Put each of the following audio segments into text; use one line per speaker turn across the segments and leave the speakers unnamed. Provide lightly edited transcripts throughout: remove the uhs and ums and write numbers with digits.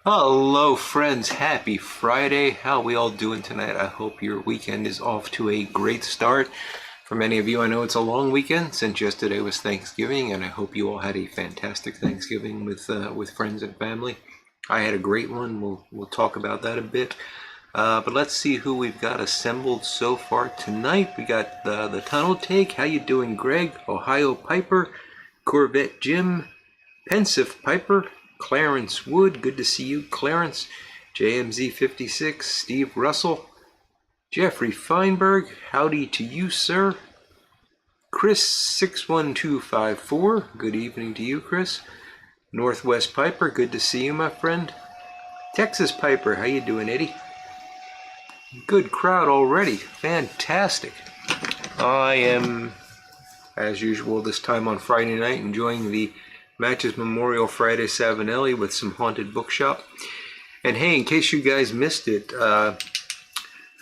Hello friends, happy Friday. How we all doing tonight? I hope your weekend is off to a great start. For many of you, I know it's a long weekend since yesterday was Thanksgiving, and I hope you all had a fantastic Thanksgiving with friends and family. I had a great one. We'll talk about that a bit. But let's see who we've got assembled so far tonight. We got the Tunnel Take. How you doing, Greg? Ohio Piper, Corvette Jim, Pensive Piper, Clarence Wood, good to see you, Clarence. JMZ 56, Steve Russell, Jeffrey Feinberg, howdy to you, sir. Chris 61254, good evening to you, Chris. Northwest Piper, good to see you, my friend. Texas Piper, how you doing, Eddie? Good crowd already, fantastic. I am, as usual, this time on Friday night, enjoying the Matches Memorial Friday Savinelli with some Haunted Bookshop. And hey, in case you guys missed it,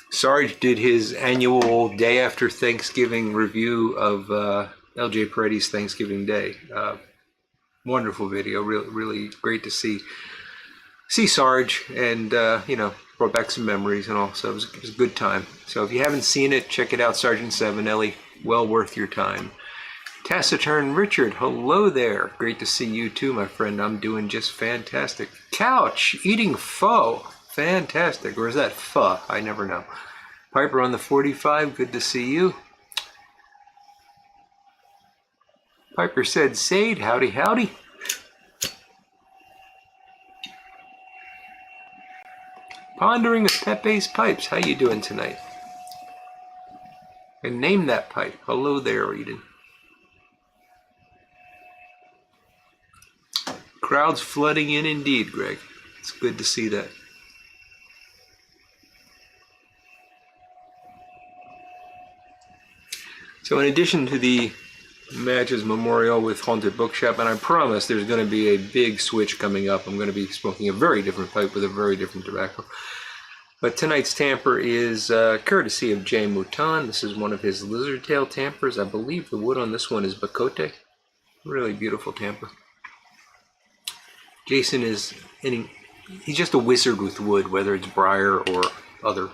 Sarge did his annual day after Thanksgiving review of LJ Peretti's Thanksgiving Day. Wonderful video, really great to see Sarge, and brought back some memories and all. So it was a good time. So if you haven't seen it, check it out, Sergeant Savinelli. Well worth your time. Taciturn Richard, hello there. Great to see you too, my friend. I'm doing just fantastic. Couch, eating pho. Fantastic. Or is that pho? I never know. Piper on the 45, good to see you. Piper said, Sade, howdy, howdy. Pondering with Pepe's Pipes, how you doing tonight? And name that pipe. Hello there, Eden. Crowds flooding in indeed, Greg. It's good to see that. So in addition to the Matches Memorial with Haunted Bookshop, and I promise there's going to be a big switch coming up. I'm going to be smoking a very different pipe with a very different tobacco. But tonight's tamper is courtesy of Jay Mouton. This is one of his lizard tail tampers. I believe the wood on this one is Bacote. Really beautiful tamper. Jason he's just a wizard with wood, whether it's briar or other.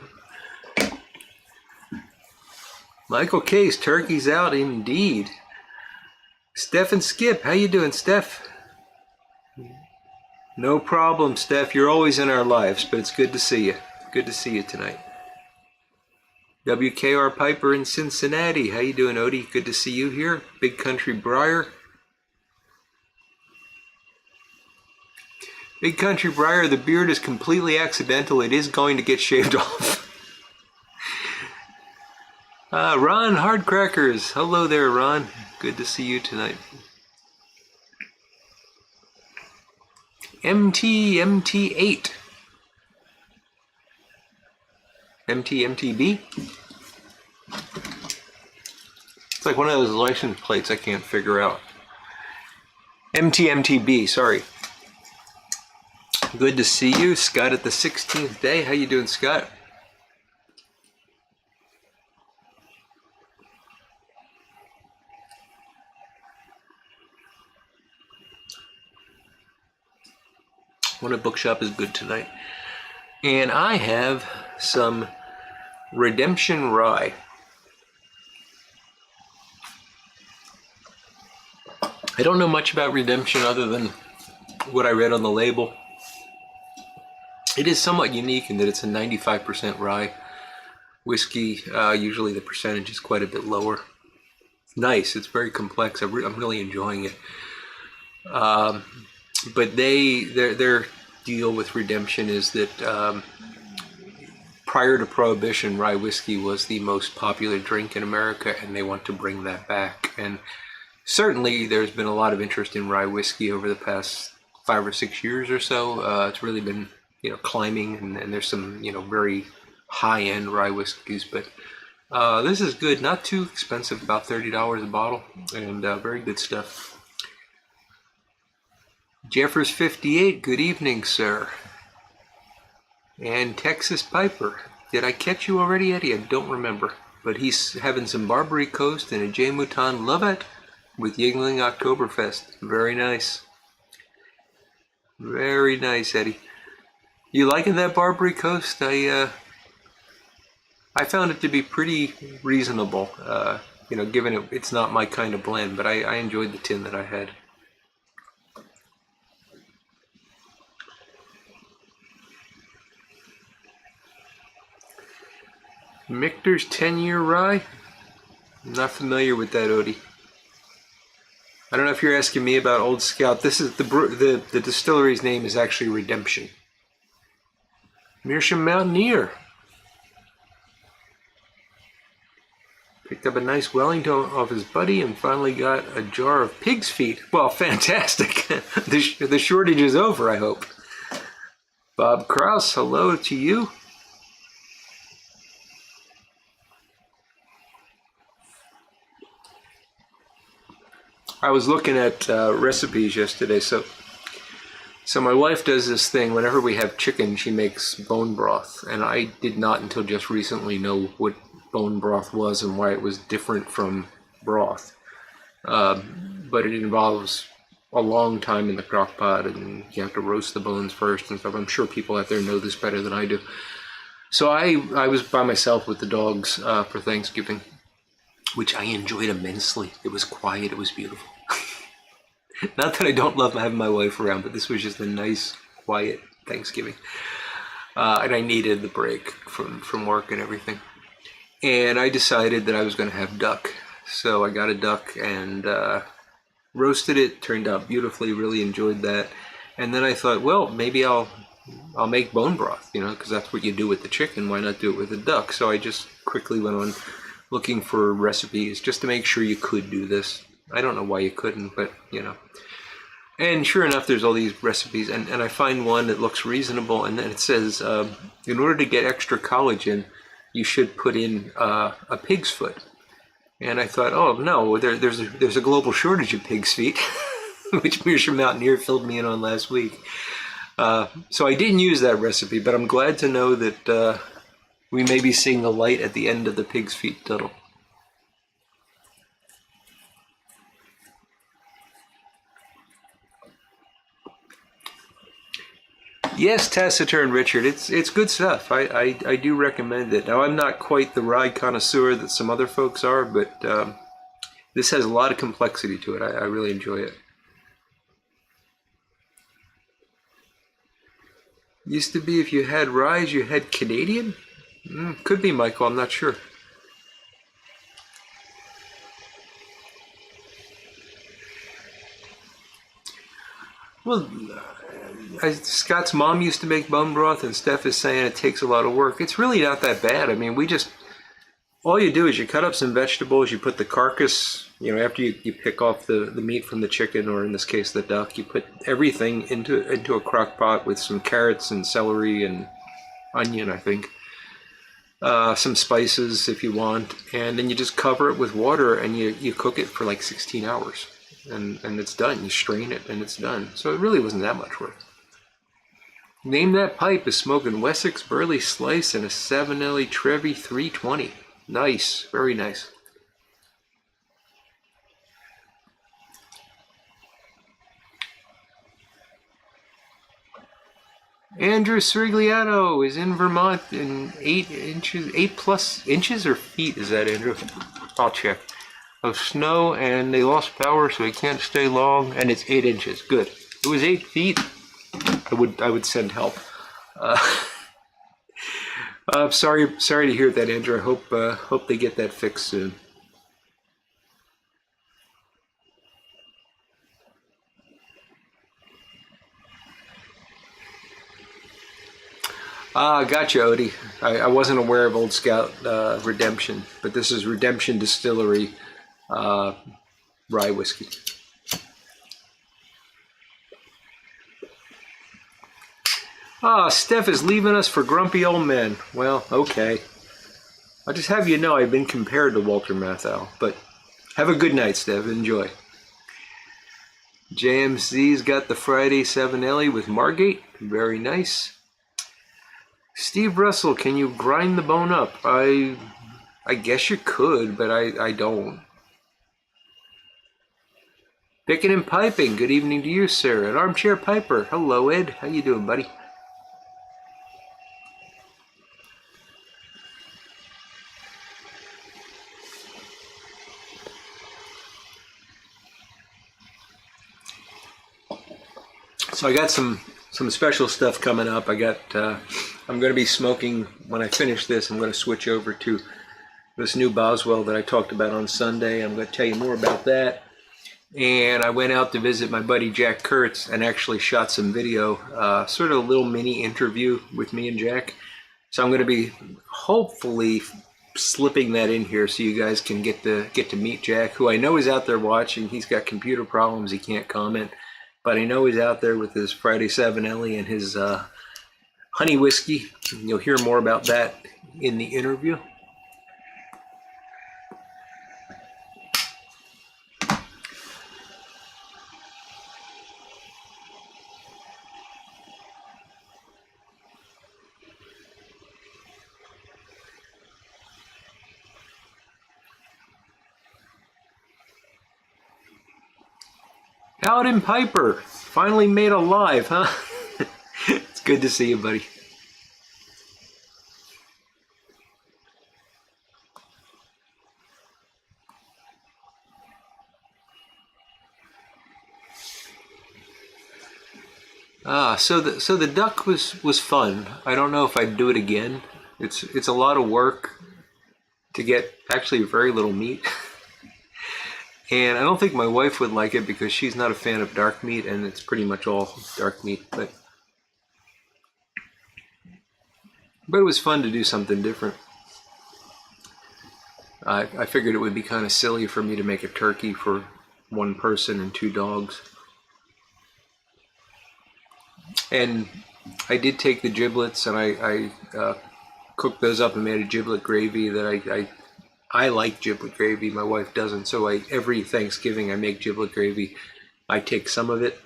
Michael Case, turkey's out indeed. Steph and Skip, how you doing, Steph? No problem, Steph. You're always in our lives, but it's good to see you. Good to see you tonight. WKR Piper in Cincinnati, how you doing, Odie? Good to see you here. Big Country Briar. Big Country Briar, the beard is completely accidental. It is going to get shaved off. Ron Hardcrackers. Hello there, Ron. Good to see you tonight. MT8. MTB? It's like one of those license plates I can't figure out. MTB, sorry. Good to see you, Scott, at the 16th day. How you doing, Scott? Haunted Bookshop is good tonight. And I have some Redemption Rye. I don't know much about Redemption other than what I read on the label. It is somewhat unique in that it's a 95% rye whiskey. Usually the percentage is quite a bit lower. It's nice. It's very complex. I'm really enjoying it. But their deal with Redemption is that prior to Prohibition, rye whiskey was the most popular drink in America, and they want to bring that back. And certainly there's been a lot of interest in rye whiskey over the past 5 or 6 years or so. It's really been climbing, and there's some very high-end rye whiskeys, but this is good. Not too expensive, about $30 a bottle, and very good stuff. Jeffers 58, good evening, sir. And Texas Piper, did I catch you already, Eddie? I don't remember, but he's having some Barbary Coast and a J. Mouton Lovett with Yingling Oktoberfest. Very nice. Very nice, Eddie. You liking that Barbary Coast? I found it to be pretty reasonable. Given it's not my kind of blend, but I enjoyed the tin that I had. Michter's 10-year rye? I'm not familiar with that, Odie. I don't know if you're asking me about Old Scout. This is the distillery's name is actually Redemption. Meerschaum Mountaineer. Picked up a nice Wellington off his buddy and finally got a jar of pig's feet. Well, fantastic. The shortage is over, I hope. Bob Kraus, hello to you. I was looking at recipes yesterday. So my wife does this thing. Whenever we have chicken, she makes bone broth. And I did not until just recently know what bone broth was and why it was different from broth. But it involves a long time in the crock pot, and you have to roast the bones first and stuff. I'm sure people out there know this better than I do. So I was by myself with the dogs for Thanksgiving, which I enjoyed immensely. It was quiet. It was beautiful. Not that I don't love having my wife around, but this was just a nice, quiet Thanksgiving. And I needed the break from work and everything. And I decided that I was going to have duck. So I got a duck and roasted it. Turned out beautifully. Really enjoyed that. And then I thought, well, maybe I'll make bone broth, because that's what you do with the chicken. Why not do it with the duck? So I just quickly went on looking for recipes just to make sure you could do this. I don't know why you couldn't, but And sure enough, there's all these recipes, and I find one that looks reasonable, and then it says, in order to get extra collagen, you should put in a pig's foot. And I thought, oh no, there's a global shortage of pig's feet, which Meerschaum Mountaineer filled me in on last week. So I didn't use that recipe, but I'm glad to know that we may be seeing the light at the end of the pig's feet tunnel. Yes, Taciturn Richard, it's good stuff. I do recommend it. Now, I'm not quite the rye connoisseur that some other folks are, but this has a lot of complexity to it. I really enjoy it. Used to be if you had rye, you had Canadian? Could be, Michael, I'm not sure. Well, Scott's mom used to make bone broth, and Steph is saying it takes a lot of work. It's really not that bad. I mean, all you do is you cut up some vegetables, you put the carcass, after you pick off the meat from the chicken, or in this case the duck, you put everything into a crock pot with some carrots and celery and onion, I think. Some spices if you want, and then you just cover it with water and you cook it for like 16 hours. And it's done. You strain it and it's done. So it really wasn't that much work. Name That Pipe is smoking Wessex Burley Slice and a Savinelli Trevi 320. Nice. Very nice. Andrew Srigliano is in Vermont in 8+ inches or feet, is that, Andrew? I'll check. Of snow, and they lost power, so they can't stay long, and it's 8 inches. Good. If it was 8 feet, I would send help. Sorry to hear that, Andrew. I hope they get that fixed soon. Gotcha, Odie. I wasn't aware of Old Scout Redemption, but this is Redemption Distillery rye whiskey. Steph is leaving us for grumpy old men. Well, okay. I'll just have you know I've been compared to Walter Matthau, but have a good night, Steph. Enjoy. JMC's got the Friday Savinelli with Margate. Very nice. Steve Russell, can you grind the bone up? I guess you could, but I don't. Picking and Piping, good evening to you, sir. An Armchair Piper, hello, Ed. How you doing, buddy? So I got some special stuff coming up. I'm going to be smoking when I finish this. I'm going to switch over to this new Boswell that I talked about on Sunday. I'm going to tell you more about that. And I went out to visit my buddy Jack Kurtz and actually shot some video, sort of a little mini interview with me and Jack. So I'm going to be hopefully slipping that in here so you guys can get to meet Jack, who I know is out there watching. He's got computer problems, he can't comment, but I know he's out there with his Friday 7 Ellie and his honey whiskey. You'll hear more about that in the interview. Paladin Piper, finally made alive, huh? It's good to see you, buddy. So the duck was fun. I don't know if I'd do it again. It's a lot of work to get actually very little meat. And I don't think my wife would like it because she's not a fan of dark meat, and it's pretty much all dark meat. But it was fun to do something different. I figured it would be kind of silly for me to make a turkey for one person and 2 dogs. And I did take the giblets and I cooked those up and made a giblet gravy that I like giblet gravy. My wife doesn't, so every Thanksgiving I make giblet gravy. I take some of it,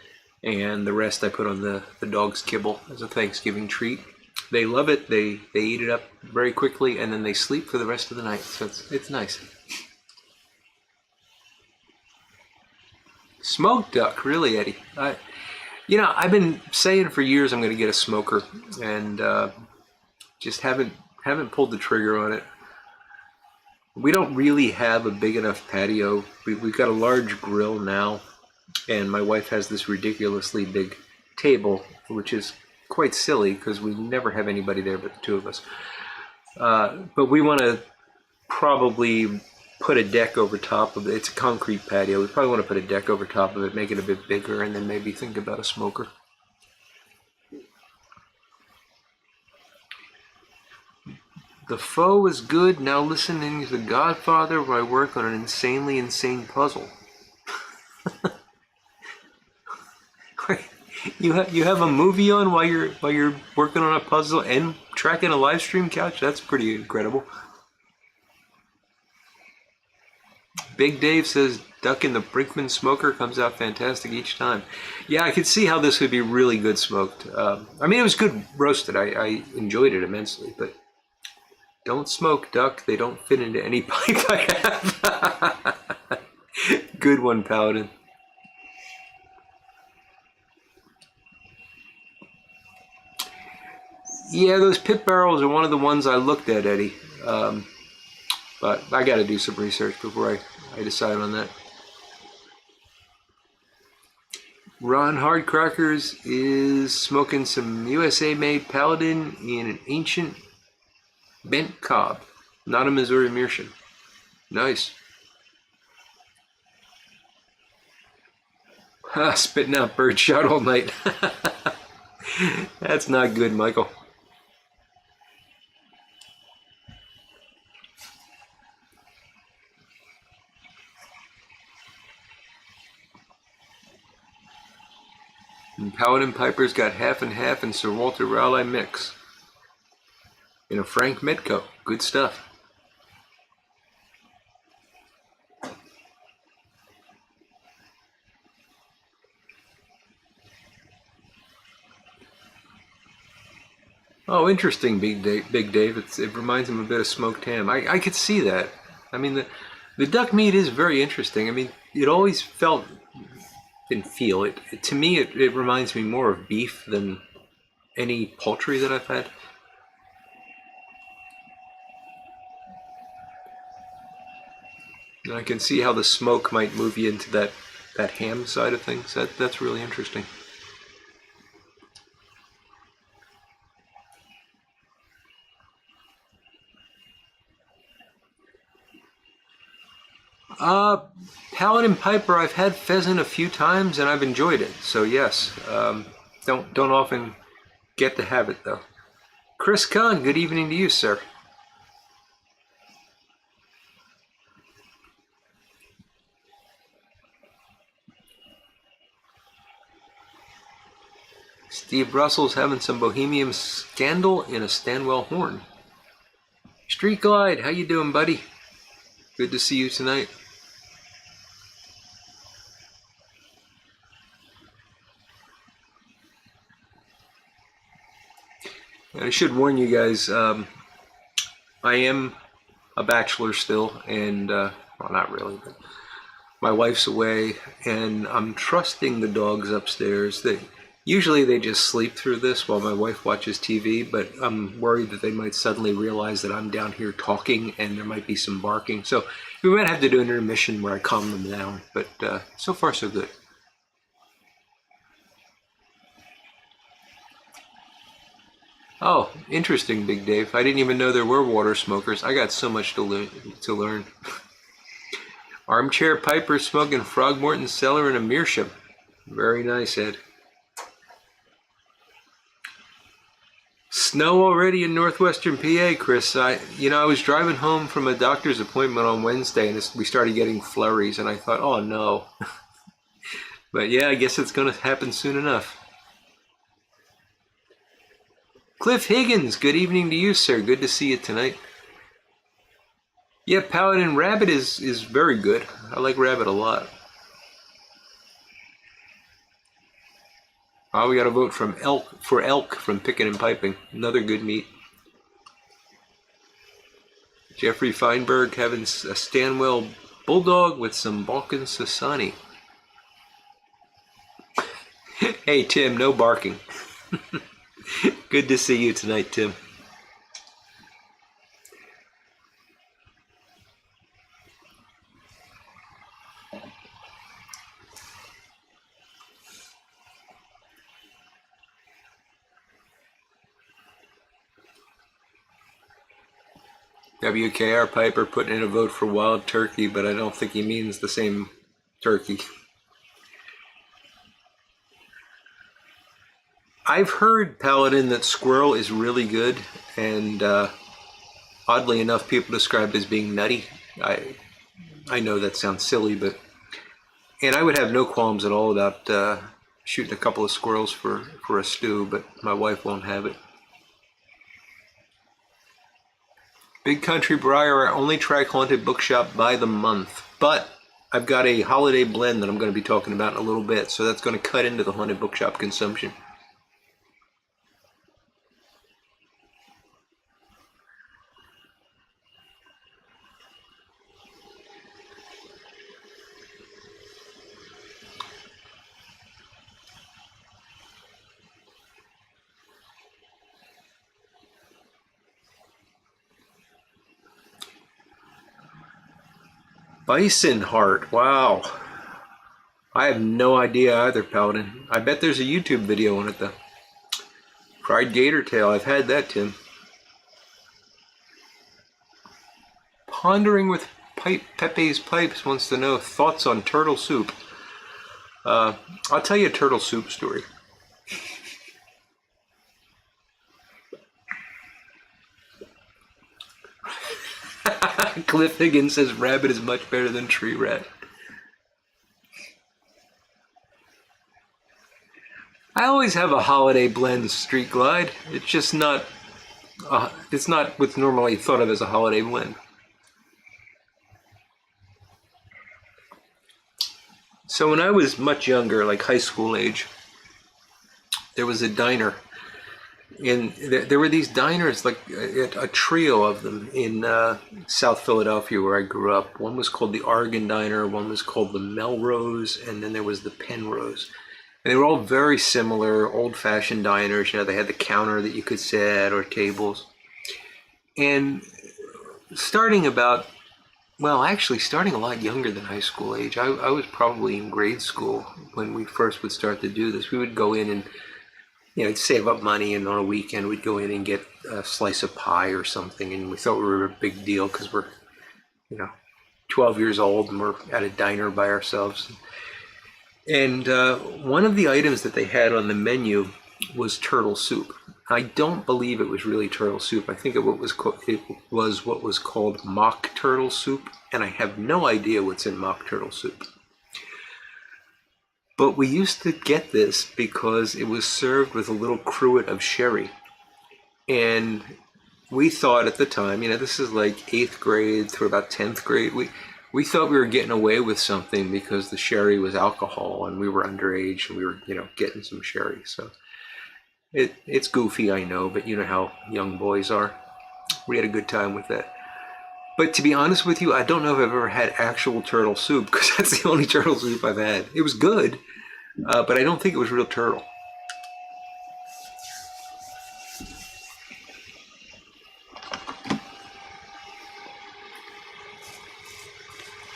and the rest I put on the dog's kibble as a Thanksgiving treat. They love it. They eat it up very quickly, and then they sleep for the rest of the night. So it's nice. Smoked duck, really, Eddie? I've been saying for years I'm going to get a smoker, and just haven't pulled the trigger on it. We don't really have a big enough patio. We've got a large grill now, and my wife has this ridiculously big table, which is quite silly because we never have anybody there but the 2 of us. But we want to probably put a deck over top of it. It's a concrete patio. We probably want to put a deck over top of it, make it a bit bigger, and then maybe think about a smoker. The Foe is good. Now listening to The Godfather where I work on an insanely insane puzzle. You have a movie on while you're working on a puzzle and tracking a live stream couch? That's pretty incredible. Big Dave says duck in the Brinkman smoker comes out fantastic each time. Yeah, I could see how this would be really good smoked. I mean, it was good roasted. I enjoyed it immensely, but don't smoke duck. They don't fit into any pipe I have. Good one, Paladin. Yeah, those pit barrels are one of the ones I looked at, Eddie. But I got to do some research before I decide on that. Ron Hardcrackers is smoking some USA-made Paladin in an ancient bent cob, not a Missouri Meerschaum. Nice. Spitting out birdshot all night. That's not good, Michael. And Paladin Piper's got half and half and Sir Walter Raleigh mix. In a Frank Metco. Good stuff. Oh, interesting, Big Dave. It reminds him a bit of smoked ham. I could see that. I mean, the duck meat is very interesting. I mean, it always felt and feel it. To me, it reminds me more of beef than any poultry that I've had. And I can see how the smoke might move you into that ham side of things. That's really interesting. Uh, Paladin Piper, I've had pheasant a few times and I've enjoyed it. So yes, don't often get to have it though. Chris Kahn, good evening to you, sir. Steve Russell's having some Bohemian Scandal in a Stanwell horn. Street Glide, how you doing, buddy? Good to see you tonight. I should warn you guys, I am a bachelor still, and, well, not really, but my wife's away, and I'm trusting the dogs upstairs. Usually they just sleep through this while my wife watches TV, but I'm worried that they might suddenly realize that I'm down here talking and there might be some barking. So we might have to do an intermission where I calm them down, but so far so good. Oh, interesting, Big Dave. I didn't even know there were water smokers. I got so much to learn. Armchair Piper smoking Frogmorton Cellar in a Meerschaum. Very nice, Ed. Snow already in northwestern PA, Chris. I was driving home from a doctor's appointment on Wednesday, and we started getting flurries, and I thought, oh no. But yeah, I guess it's going to happen soon enough. Cliff Higgins, good evening to you, sir. Good to see you tonight. Yeah, Paladin Rabbit is very good. I like Rabbit a lot. Oh, we got a vote from elk from Picking and Piping. Another good meat. Jeffrey Feinberg having a Stanwell Bulldog with some Balkan Sassani. Hey, Tim, no barking. Good to see you tonight, Tim. WKR Piper putting in a vote for wild turkey, but I don't think he means the same turkey. I've heard, Paladin, that squirrel is really good, and oddly enough, people describe it as being nutty. I know that sounds silly, and I would have no qualms at all about shooting a couple of squirrels for a stew, but my wife won't have it. Big Country Briar, our only track haunted bookshop by the month. But I've got a holiday blend that I'm going to be talking about in a little bit, so that's going to cut into the haunted bookshop consumption. Bison Heart, wow. I have no idea either, Paladin. I bet there's a YouTube video on it, though. Fried gator tail, I've had that, Tim. Pondering with Pepe's Pipes wants to know thoughts on turtle soup. I'll tell you a turtle soup story. Cliff Higgins says rabbit is much better than tree rat. I always have a holiday blend Street Glide. It's just not, it's not what's normally thought of as a holiday blend. So when I was much younger, like high school age, there was a diner. And there were these diners, like a trio of them in South Philadelphia where I grew up. One was called the Oregon Diner, one was called the Melrose, and then there was the Penrose. And they were all very similar, old-fashioned diners. You know, they had the counter that you could sit at or tables. And starting a lot younger than high school age. I was probably in grade school when we first would start to do this. We would go in and save up money, and on a weekend we'd go in and get a slice of pie or something, and we thought we were a big deal because we're, 12 years old, and we're at a diner by ourselves. And one of the items that they had on the menu was turtle soup. I don't believe it was really turtle soup. I think it was what was called mock turtle soup, and I have no idea what's in mock turtle soup. But we used to get this because it was served with a little cruet of sherry. And we thought at the time, this is like 8th grade through about 10th grade, we thought we were getting away with something because the sherry was alcohol and we were underage and we were, getting some sherry. So it's goofy, I know, but you know how young boys are. We had a good time with that. But to be honest with you, I don't know if I've ever had actual turtle soup, because that's the only turtle soup I've had. It was good, but I don't think it was real turtle.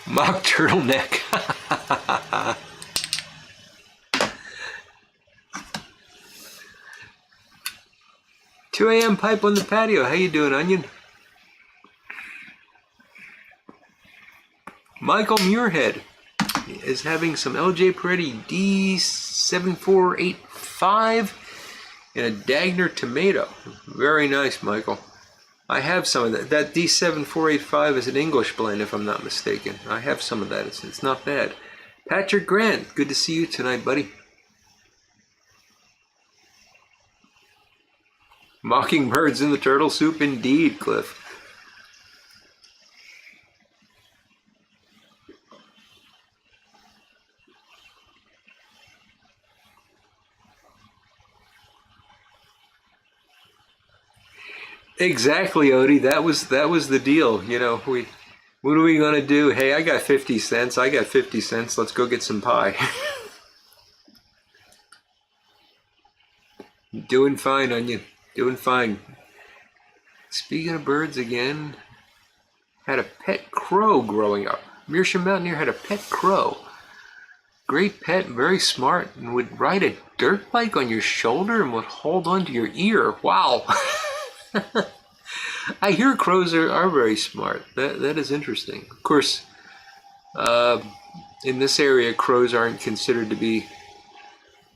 Mock turtleneck. 2 a.m. pipe on the patio. How you doing, Onion? Michael Muirhead is having some LJ Peretti D7485 and a Dagner tomato. Very nice, Michael. I have some of that. That D7485 is an English blend, if I'm not mistaken. I have some of that. It's not bad. Patrick Grant, good to see you tonight, buddy. Mockingbirds in the turtle soup, indeed, Cliff. Exactly, Odie. That was the deal. What are we gonna do? Hey, I got 50 cents. I got 50 cents. Let's go get some pie. Doing fine, Onion. Doing fine. Speaking of birds again, had a pet crow growing up. Meerschaum Mountaineer had a pet crow. Great pet, very smart, and would ride a dirt bike on your shoulder and would hold on to your ear. Wow. I hear crows are very smart. That is interesting. Of course, in this area, crows aren't considered to be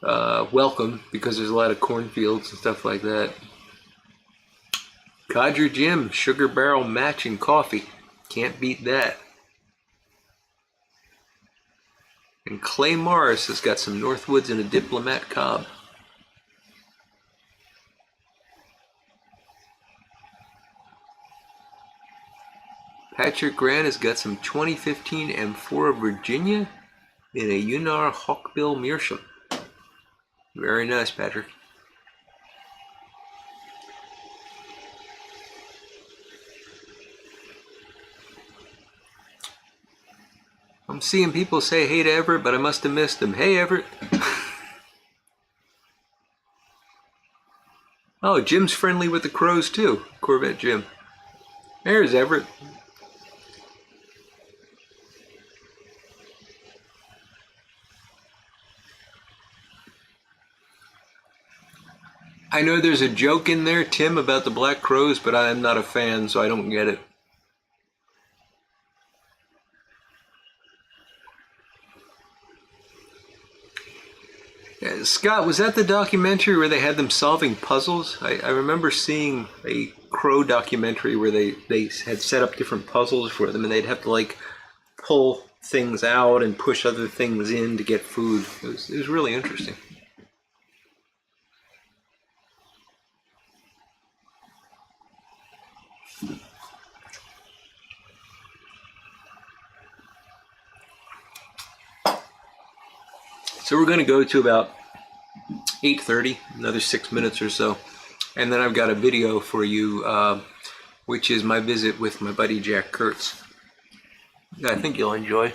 welcome because there's a lot of cornfields and stuff like that. Codger Jim, sugar barrel matching coffee. Can't beat that. And Clay Morris has got some Northwoods and a Diplomat Cobb. Patrick Grant has got some 2015 M4 Virginia in a Unar Hawkbill Meerschaum. Very nice, Patrick. I'm seeing people say hey to Everett, but I must have missed him. Hey, Everett. Oh, Jim's friendly with the crows too. Corvette Jim. There's Everett. I know there's a joke in there, Tim, about the black crows, but I'm not a fan, so I don't get it. Scott, was that the documentary where they had them solving puzzles? I remember seeing a crow documentary where they had set up different puzzles for them, and they'd have to like pull things out and push other things in to get food. It was really interesting. So we're going to go to about 8:30, another 6 minutes or so. And then I've got a video for you, which is my visit with my buddy Jack Kurtz. I think you'll enjoy.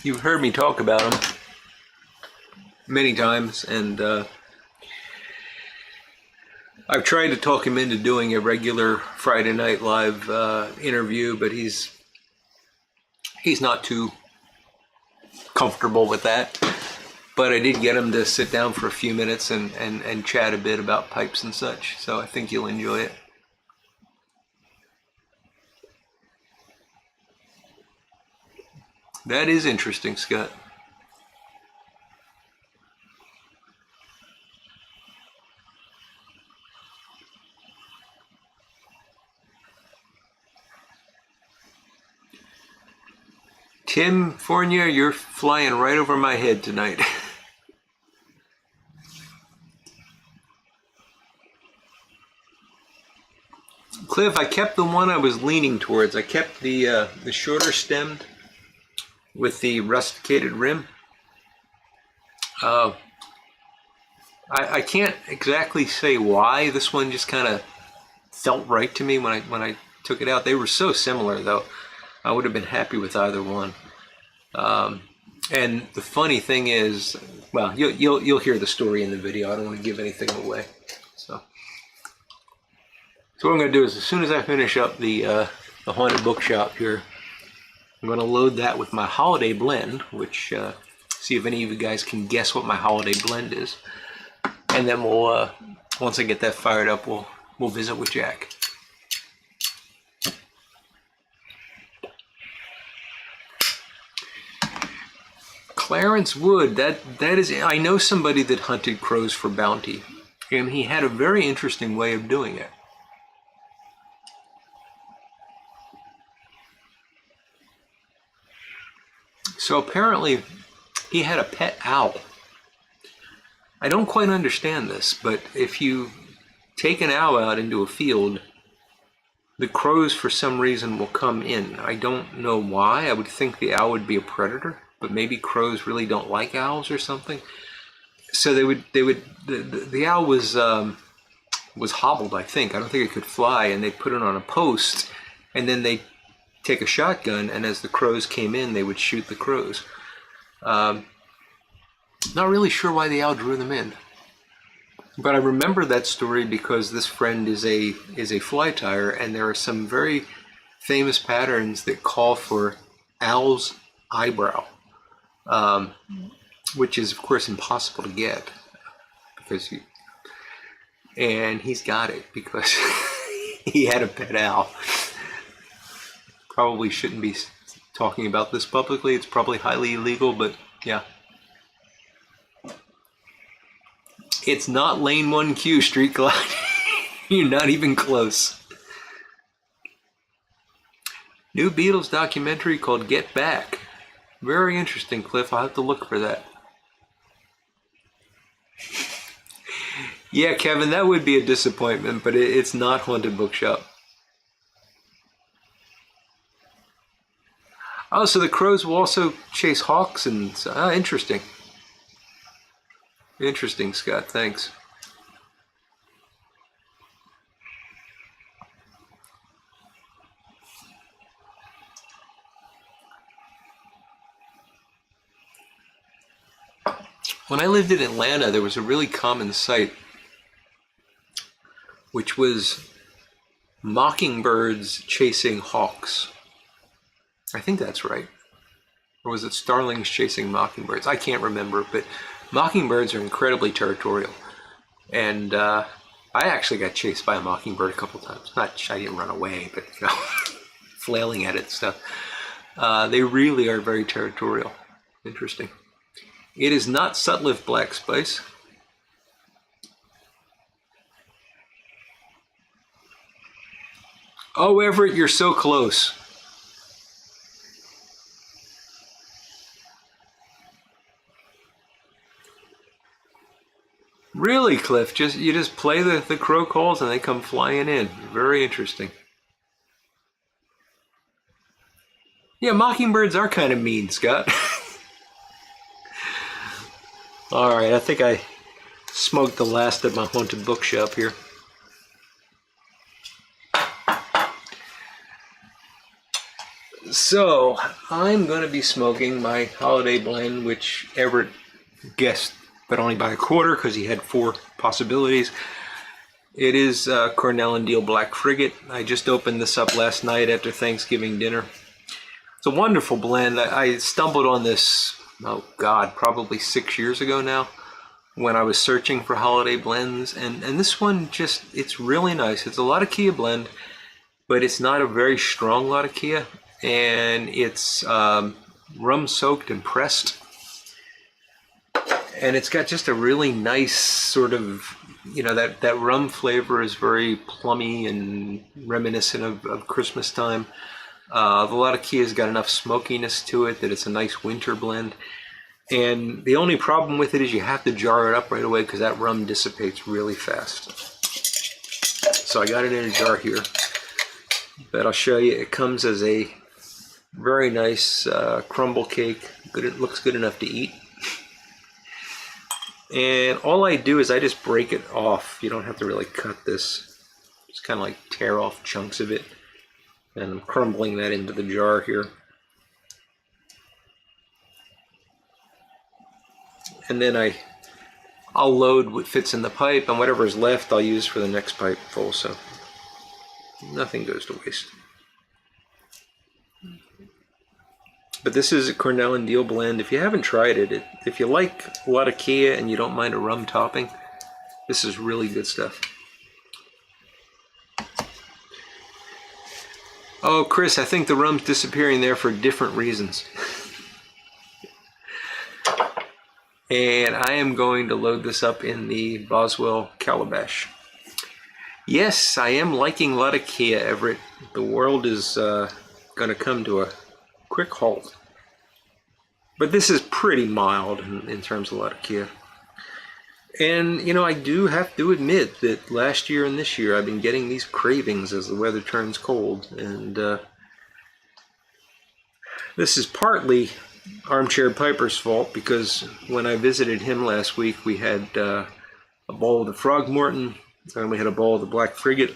You've heard me talk about him many times, and I've tried to talk him into doing a regular Friday Night Live interview, but he's not too comfortable with that. but I did get him to sit down for a few minutes and chat a bit about pipes and such. So I think you'll enjoy it. That is interesting, Scott. Tim Fournier, you're flying right over my head tonight. Cliff, I kept the one I was leaning towards. I kept the shorter stemmed with the rusticated rim. I can't exactly say why. This one just kind of felt right to me when I took it out. They were so similar, though. I would have been happy with either one. And the funny thing is, well, you'll hear the story in the video. I don't want to give anything away. So what I'm going to do is, as soon as I finish up the Haunted Bookshop here, I'm going to load that with my holiday blend, which see if any of you guys can guess what my holiday blend is, and then we'll once I get that fired up, we'll visit with Jack. Clarence Wood, that is, I know somebody that hunted crows for bounty, and he had a very interesting way of doing it. So apparently he had a pet owl. I don't quite understand this, but if you take an owl out into a field, the crows for some reason will come in. I don't know why. I would think the owl would be a predator, but maybe crows really don't like owls or something. So the owl was hobbled, I think. I don't think it could fly, and they put it on a post, and then they take a shotgun, and as the crows came in, they would shoot the crows. Not really sure why the owl drew them in, but I remember that story because this friend is a fly tyer, and there are some very famous patterns that call for owl's eyebrow, which is of course impossible to get because and he's got it because he had a pet owl. Probably shouldn't be talking about this publicly. It's probably highly illegal, but yeah. It's not Lane 1Q, Street Glide. You're not even close. New Beatles documentary called Get Back. Very interesting, Cliff. I'll have to look for that. Yeah, Kevin, that would be a disappointment, but it's not Haunted Bookshop. Oh, so the crows will also chase hawks and... interesting. Interesting, Scott. Thanks. When I lived in Atlanta, there was a really common sight, which was mockingbirds chasing hawks. I think that's right. Or was it starlings chasing mockingbirds? I can't remember, but mockingbirds are incredibly territorial. And I actually got chased by a mockingbird a couple times. I didn't run away, but you know, flailing at it and stuff. They really are very territorial. Interesting. It is not Sutliff Black Spice. Oh, Everett, you're so close. Really, Cliff? You just play the crow calls and they come flying in. Very interesting. Yeah, mockingbirds are kind of mean, Scott. All right, I think I smoked the last of my Haunted Bookshop here. So, I'm going to be smoking my holiday blend, which Everett guessed, but only by a quarter because he had 4 possibilities. It is Cornell and Deal Black Frigate. I just opened this up last night after Thanksgiving dinner. It's a wonderful blend. I stumbled on this oh God, probably 6 years ago now, when I was searching for holiday blends, and this one just, it's really nice. It's a Latakia blend, but it's not a very strong Latakia, and it's rum soaked and pressed, and it's got just a really nice sort of, you know, that rum flavor is very plummy and reminiscent of Christmas time. The Latakia's got enough smokiness to it that it's a nice winter blend. And the only problem with it is you have to jar it up right away because that rum dissipates really fast. So I got it in a jar here, but I'll show you. It comes as a very nice crumble cake. Good, it looks good enough to eat. And all I do is I just break it off. You don't have to really cut this. Just kind of like tear off chunks of it. And I'm crumbling that into the jar here. And then I'll load what fits in the pipe, and whatever's left I'll use for the next pipe full, so nothing goes to waste. But this is a Cornell and Deal blend. If you haven't tried it, if you like Latakia and you don't mind a rum topping, this is really good stuff. Oh, Chris, I think the rum's disappearing there for different reasons. And I am going to load this up in the Boswell calabash. Yes, I am liking Latakia, Everett. The world is going to come to a quick halt. But this is pretty mild in terms of Latakia. And, you know, I do have to admit that last year and this year I've been getting these cravings as the weather turns cold. And this is partly Armchair Piper's fault, because when I visited him last week, we had a bowl of the Frogmorton, and we had a bowl of the Black Frigate,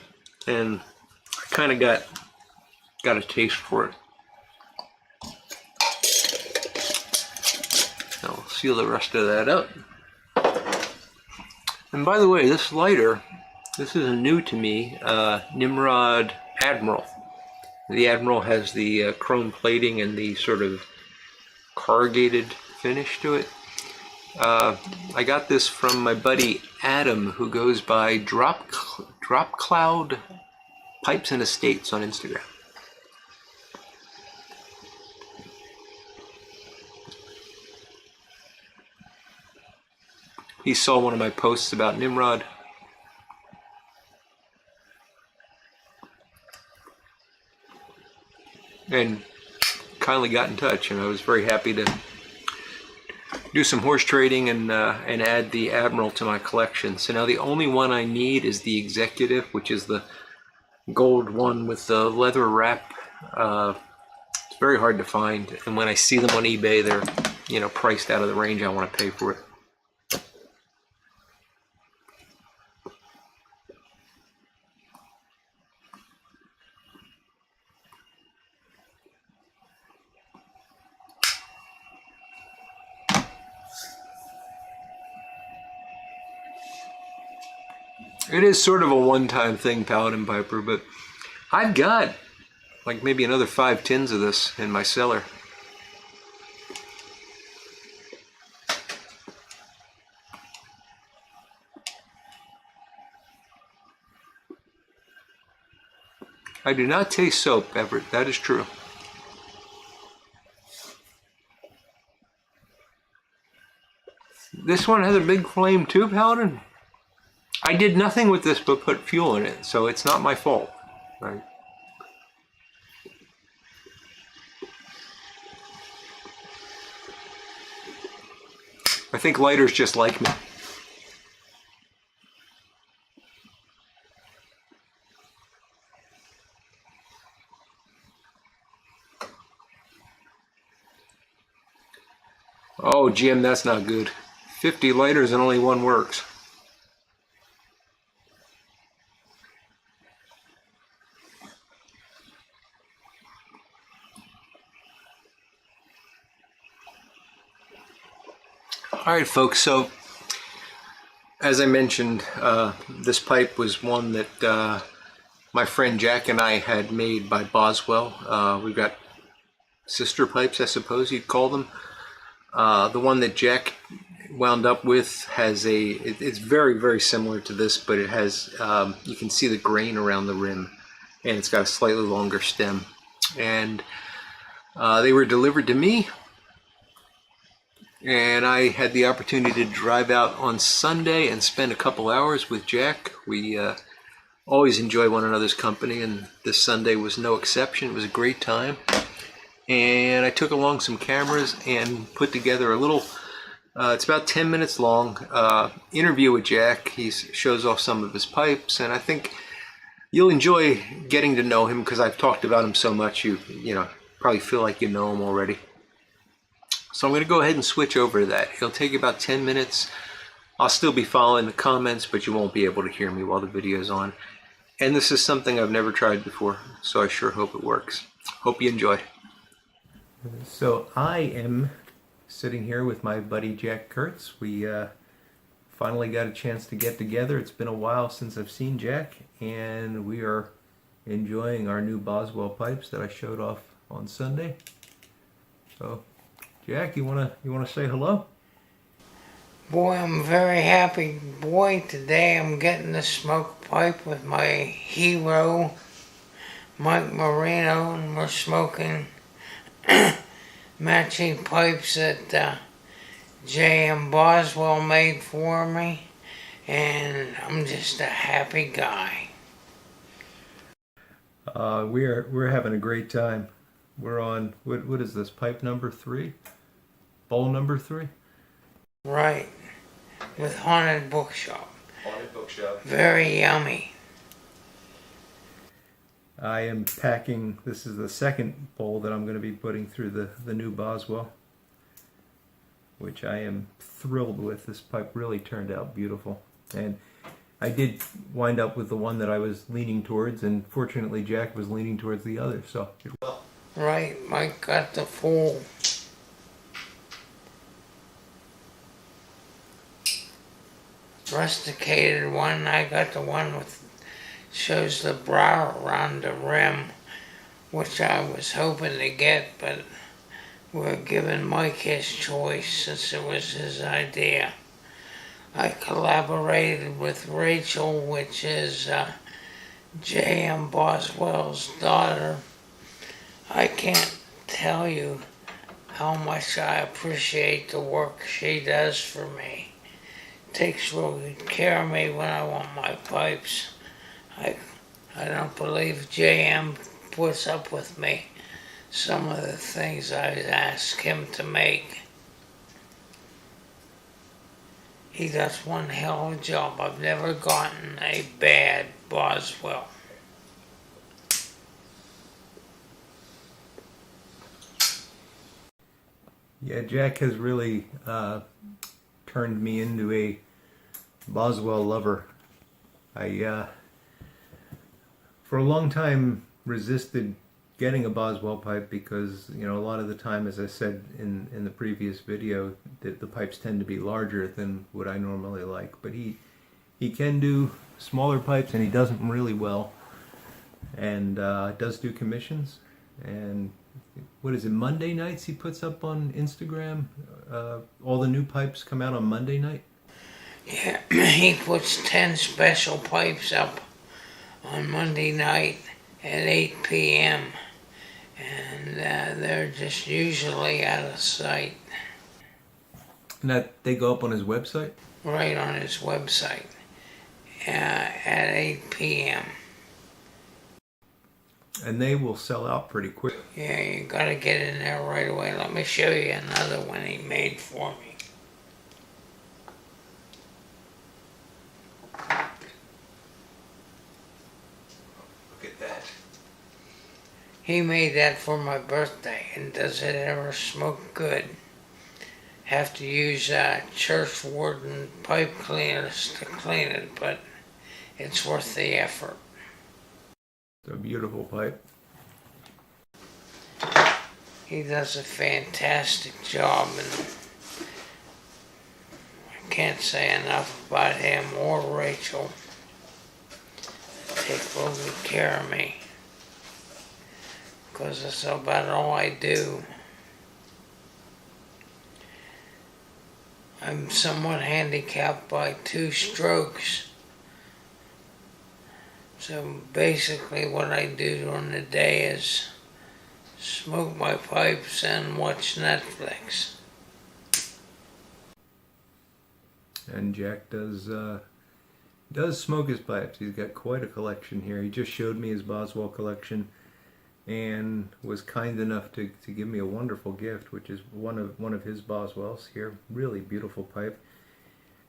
and I kind of got a taste for it. I'll seal the rest of that up. And by the way, this lighter, this is new to me, Nimrod Admiral. The Admiral has the chrome plating and the sort of corrugated finish to it. I got this from my buddy Adam, who goes by Drop Cloud Pipes and Estates on Instagram. He saw one of my posts about Nimrod. And kindly got in touch, and I was very happy to do some horse trading and add the Admiral to my collection. So now the only one I need is the Executive, which is the gold one with the leather wrap. It's very hard to find, and when I see them on eBay, they're, you know, priced out of the range I want to pay for it. It is sort of a one-time thing, Paladin Piper, but I've got like maybe another 5 tins of this in my cellar. I do not taste soap, Everett. That is true. This one has a big flame too, Paladin. I did nothing with this but put fuel in it, so it's not my fault, right? I think lighters just like me. Oh, Jim, that's not good. 50 lighters and only one works. All right, folks, so as I mentioned, this pipe was one that my friend Jack and I had made by Boswell. We've got sister pipes, I suppose you'd call them. The one that Jack wound up with has it's very, very similar to this, but it has, you can see the grain around the rim, and it's got a slightly longer stem. And they were delivered to me, and I had the opportunity to drive out on Sunday and spend a couple hours with Jack. We always enjoy one another's company, and this Sunday was no exception. It was a great time. And I took along some cameras and put together a little, it's about 10 minutes long, interview with Jack. He shows off some of his pipes, and I think you'll enjoy getting to know him because I've talked about him so much, you know, probably feel like you know him already. So I'm going to go ahead and switch over to that. It'll take about 10 minutes. I'll still be following the comments, but you won't be able to hear me while the video is on. And this is something I've never tried before, so I sure hope it works. Hope you enjoy. So I am sitting here with my buddy Jack Kurtz. We finally got a chance to get together. It's been a while since I've seen Jack, and we are enjoying our new Boswell pipes that I showed off on Sunday. So, Jack, you wanna say hello?
Boy, I'm very happy. Boy, today I'm getting the smoke pipe with my hero, Mike Marino, and we're smoking matching pipes that J.M. Boswell made for me, and I'm just a happy guy.
We're having a great time. We're on, what is this, pipe number 3? Bowl number 3?
Right, with Haunted Bookshop.
Haunted Bookshop.
Very yummy.
I am packing, this is the second bowl that I'm going to be putting through the new Boswell, which I am thrilled with. This pipe really turned out beautiful. And I did wind up with the one that I was leaning towards, and fortunately Jack was leaning towards the other, so.
Right, Mike got the full rusticated one. I got the one with shows the brow around the rim, which I was hoping to get, but we're giving Mike his choice since it was his idea. I collaborated with Rachel, which is J.M. Boswell's daughter. I can't tell you how much I appreciate the work she does for me. Takes real good care of me when I want my pipes. I don't believe J.M. puts up with me some of the things I ask him to make. He does one hell of a job. I've never gotten a bad Boswell.
Yeah, Jack has really turned me into a Boswell lover. I for a long time resisted getting a Boswell pipe because, you know, a lot of the time, as I said in the previous video, the pipes tend to be larger than what I normally like. But he can do smaller pipes, and he does them really well, and does do commissions. And what is it, Monday nights he puts up on Instagram? All the new pipes come out on Monday night?
Yeah, he puts 10 special pipes up on Monday night at 8 p.m. and they're just usually out of sight.
And that they go up on his website?
Right on his website at 8 p.m.
And they will sell out pretty quick.
Yeah, you gotta get in there right away. Let me show you another one he made for me.
Look at that.
He made that for my birthday, and does it ever smoke good? Have to use church warden pipe cleaners to clean it, but it's worth the effort.
It's a beautiful pipe.
He does a fantastic job, and I can't say enough about him or Rachel. Take real good care of me, because that's about all I do. I'm somewhat handicapped by 2 strokes. So basically what I do during the day is smoke my pipes and watch Netflix.
And Jack does smoke his pipes. He's got quite a collection here. He just showed me his Boswell collection and was kind enough to give me a wonderful gift, which is one of his Boswells here. Really beautiful pipe.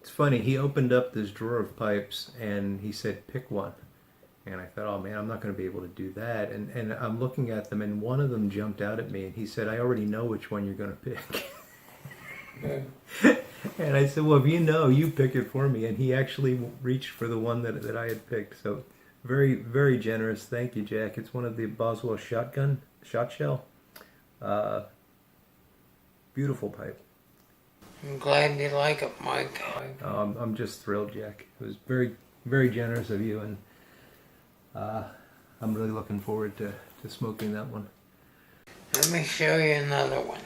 It's funny, he opened up this drawer of pipes and he said, pick one. And I thought, oh man, I'm not going to be able to do that. And I'm looking at them, and one of them jumped out at me, and he said, I already know which one you're going to pick. And I said, well, if you know, you pick it for me. And he actually reached for the one that I had picked. So very, very generous. Thank you, Jack. It's one of the Boswell shot shell. Beautiful pipe.
I'm glad you like it, Mike.
I'm just thrilled, Jack. It was very, very generous of you, and I'm really looking forward to smoking that one.
Let me show you another one.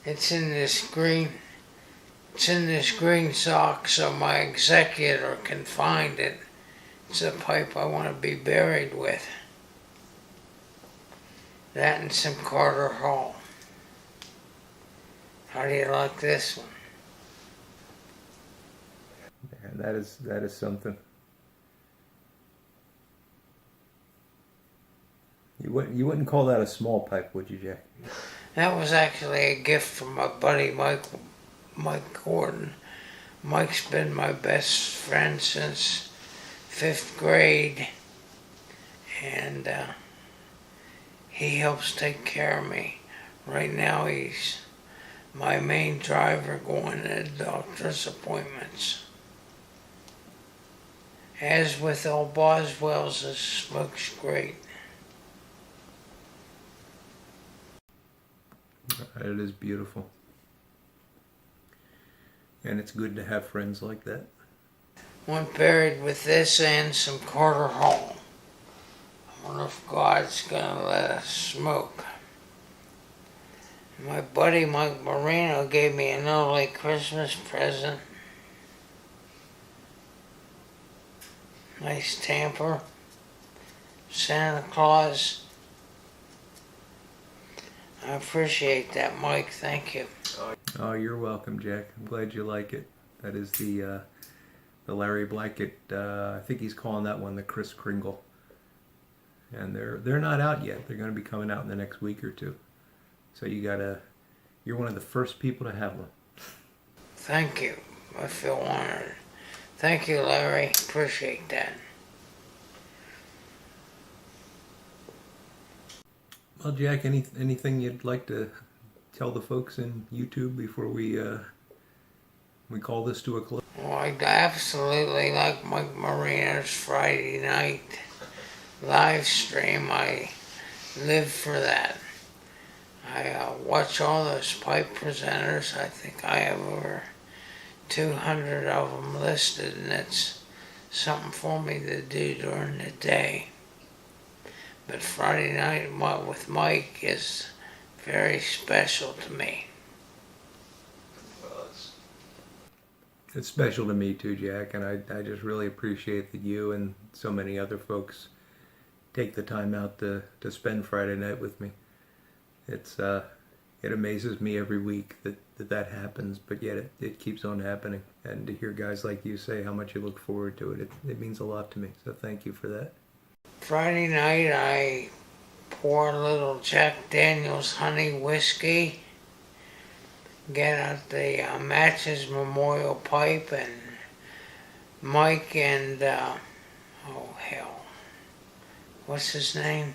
It's in this green sock, so my executor can find it. It's a pipe I want to be buried with. That and some Carter Hall. How do you like this one?
And that is something. You wouldn't call that a small pipe, would you, Jack?
That was actually a gift from my buddy Mike Gordon. Mike's been my best friend since 5th grade, and he helps take care of me. Right now he's my main driver going to doctor's appointments. As with all Boswells, it smokes great.
It is beautiful. And it's good to have friends like that.
One buried with this and some Carter Hall. I wonder if God's gonna let us smoke. My buddy Mike Marino gave me an early Christmas present. Nice tamper. Santa Claus. I appreciate that, Mike. Thank you.
Oh, you're welcome, Jack. I'm glad you like it. That is the Larry Blackett. I think he's calling that one the Kris Kringle. And they're not out yet. They're going to be coming out in the next week or two. So you're one of the first people to have one.
Thank you. I feel honored. Thank you, Larry. Appreciate that.
Well, Jack, anything you'd like to tell the folks in YouTube before we call this to a close?
Well, I absolutely like Mike Marino's Friday night live stream. I live for that. I watch all those pipe presenters. I think I have over 200 of them listed, and it's something for me to do during the day. But Friday night with Mike is very special to me.
It's special to me too, Jack, and I just really appreciate that you and so many other folks take the time out to spend Friday night with me. It amazes me every week that happens, but yet it keeps on happening. And to hear guys like you say how much you look forward to it, it means a lot to me. So thank you for that.
Friday night I pour a little Jack Daniel's honey whiskey, get out the Matches Memorial pipe, and Mike and, oh hell, what's his name?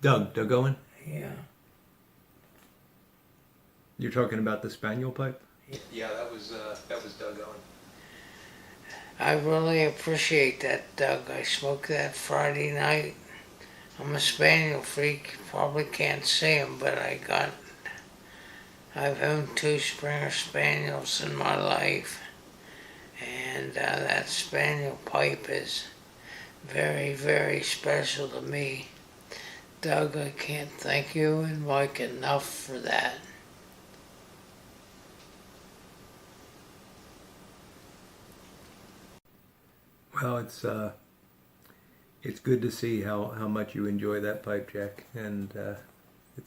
Doug Owen?
Yeah.
You're talking about the Spaniel pipe? Yeah, that was Doug Owen.
I really appreciate that, Doug. I smoked that Friday night. I'm a Spaniel freak. You probably can't see them, but I've owned 2 Springer Spaniels in my life. And that Spaniel pipe is very, very special to me. Doug, I can't thank you and Mike enough for that.
Well, it's good to see how much you enjoy that pipe, Jack, and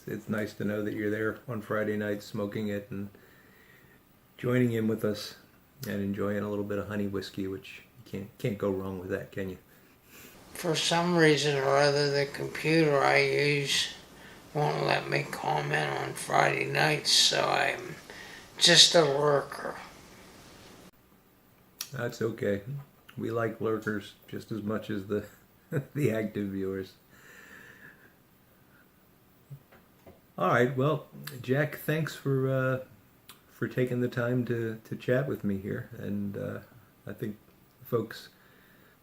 it's nice to know that you're there on Friday nights smoking it and joining in with us and enjoying a little bit of honey whiskey, which you can't go wrong with that, can you?
For some reason or other, the computer I use won't let me comment on Friday nights, so I'm just a lurker.
That's okay. We like lurkers just as much as the the active viewers. All right, well, Jack, thanks for taking the time to chat with me here, and I think folks,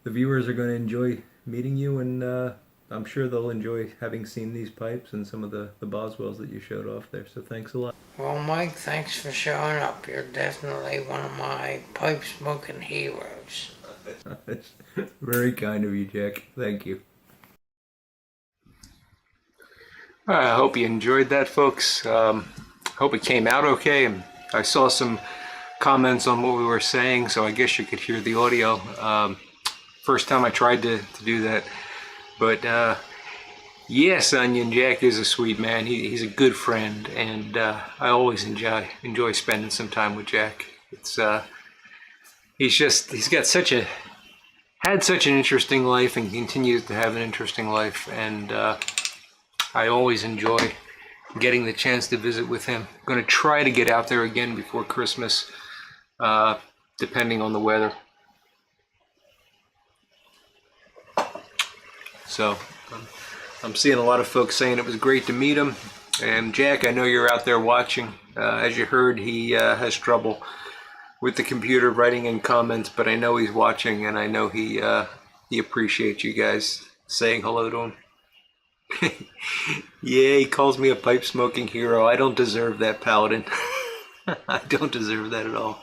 the viewers are going to enjoy meeting you, and I'm sure they'll enjoy having seen these pipes and some of the Boswells that you showed off there. So thanks a lot.
Well, Mike, thanks for showing up. You're definitely one of my pipe smoking heroes.
That's very kind of you, Jack. Thank you. I hope you enjoyed that, folks. Hope it came out okay. And I saw some comments on what we were saying, so I guess you could hear the audio. First time I tried to do that. But yes, Onion, Jack is a sweet man. He's a good friend, and I always enjoy spending some time with Jack. It's he's got had such an interesting life and continues to have an interesting life, and I always enjoy getting the chance to visit with him. I'm going to try to get out there again before Christmas, depending on the weather. So I'm seeing a lot of folks saying it was great to meet him. And Jack, I know you're out there watching. As you heard, he has trouble with the computer writing in comments, but I know he's watching, and I know he appreciates you guys saying hello to him. Yeah, he calls me a pipe smoking hero. I don't deserve that, Paladin. I don't deserve that at all.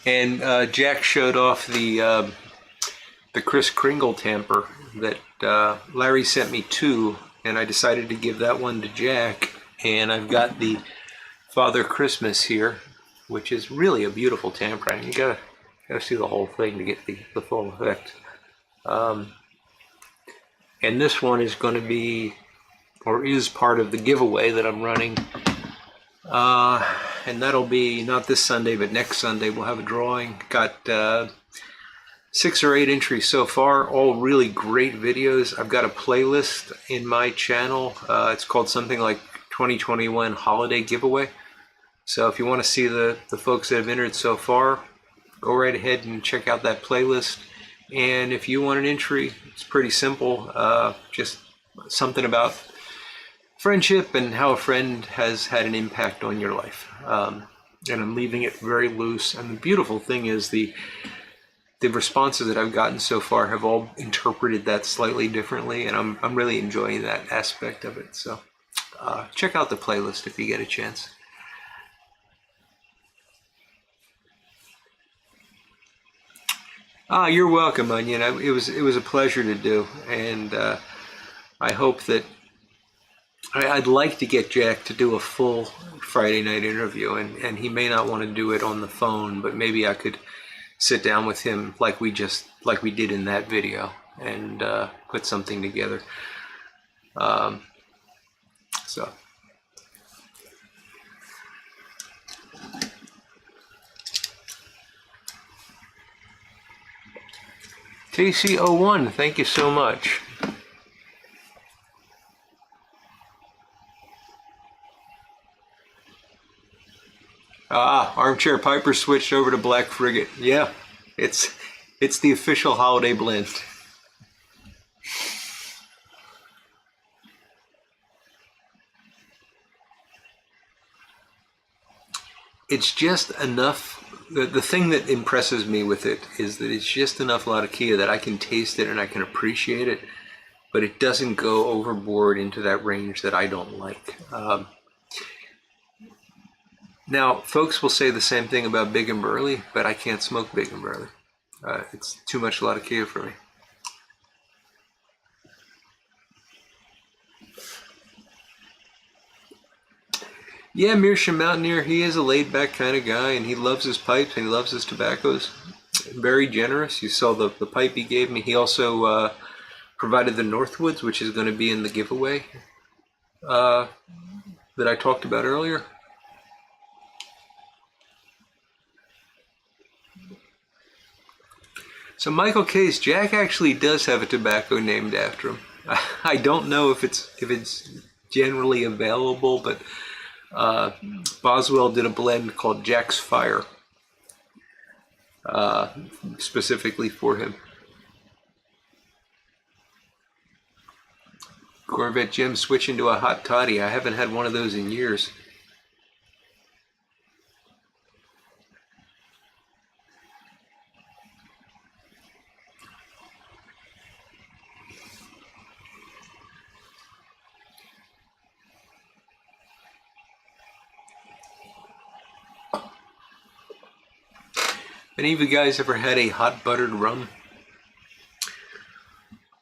And Jack showed off the Kris Kringle tamper that Larry sent me two, and I decided to give that one to Jack. And I've got the Father Christmas here, which is really a beautiful tamper. You gotta see the whole thing to get the full effect. And this one is going to be, or is part of the giveaway that I'm running. And that'll be not this Sunday, but next Sunday. We'll have a drawing. Got 6 or 8 entries so far, all really great videos. I've got a playlist in my channel. It's called something like 2021 Holiday Giveaway. So if you want to see the folks that have entered so far, go right ahead and check out that playlist. And if you want an entry, it's pretty simple. Just something about friendship and how a friend has had an impact on your life. And I'm leaving it very loose. And the beautiful thing is the responses that I've gotten so far have all interpreted that slightly differently, and I'm really enjoying that aspect of it. So check out the playlist if you get a chance. You're welcome, Onion. It was a pleasure to do, and I hope that I'd like to get Jack to do a full Friday night interview, and he may not want to do it on the phone, but maybe I could sit down with him like we did in that video and put something together. So. TC01, thank you so much. Armchair Piper switched over to Black Frigate. Yeah, it's the official holiday blend. It's just enough. The thing that impresses me with it is that it's just enough Latakia that I can taste it and I can appreciate it, but it doesn't go overboard into that range that I don't like. Now, folks will say the same thing about Big and Burley, but I can't smoke Big and Burley. It's too much Latakia for me. Yeah, Meerschaum Mountaineer, he is a laid-back kind of guy, and he loves his pipes and he loves his tobaccos. Very generous. You saw the pipe he gave me. He also provided the Northwoods, which is going to be in the giveaway that I talked about earlier. So Michael Case, Jack actually does have a tobacco named after him. I don't know if it's generally available, but Boswell did a blend called Jack's Fire specifically for him. Corvette Jim switching to a hot toddy. I haven't had one of those in years. Any of you guys ever had a hot buttered rum?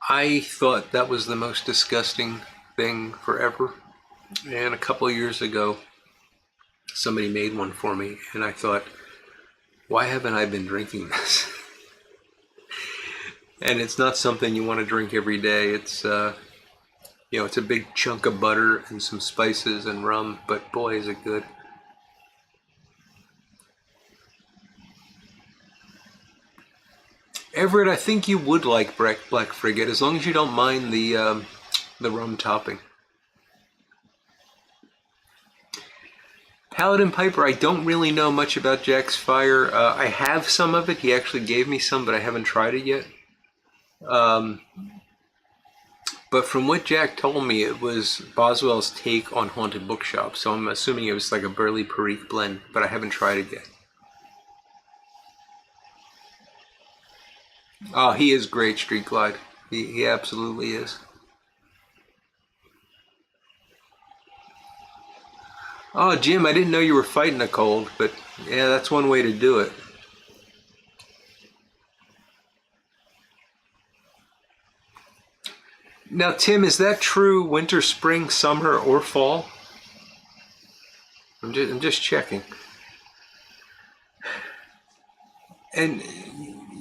I thought that was the most disgusting thing forever. And a couple of years ago, somebody made one for me, and I thought, why haven't I been drinking this? And it's not something you want to drink every day. It's it's a big chunk of butter and some spices and rum, but boy, is it good. Everett, I think you would like Black Frigate, as long as you don't mind the rum topping. Paladin Piper, I don't really know much about Jack's Fire. I have some of it. He actually gave me some, but I haven't tried it yet. But from what Jack told me, it was Boswell's take on Haunted Bookshop, so I'm assuming it was like a Burley Perique blend, but I haven't tried it yet. Oh, he is great, Street Glide. He absolutely is. Oh, Jim, I didn't know you were fighting a cold, but yeah, that's one way to do it. Now, Tim, is that true winter, spring, summer, or fall? I'm just checking. And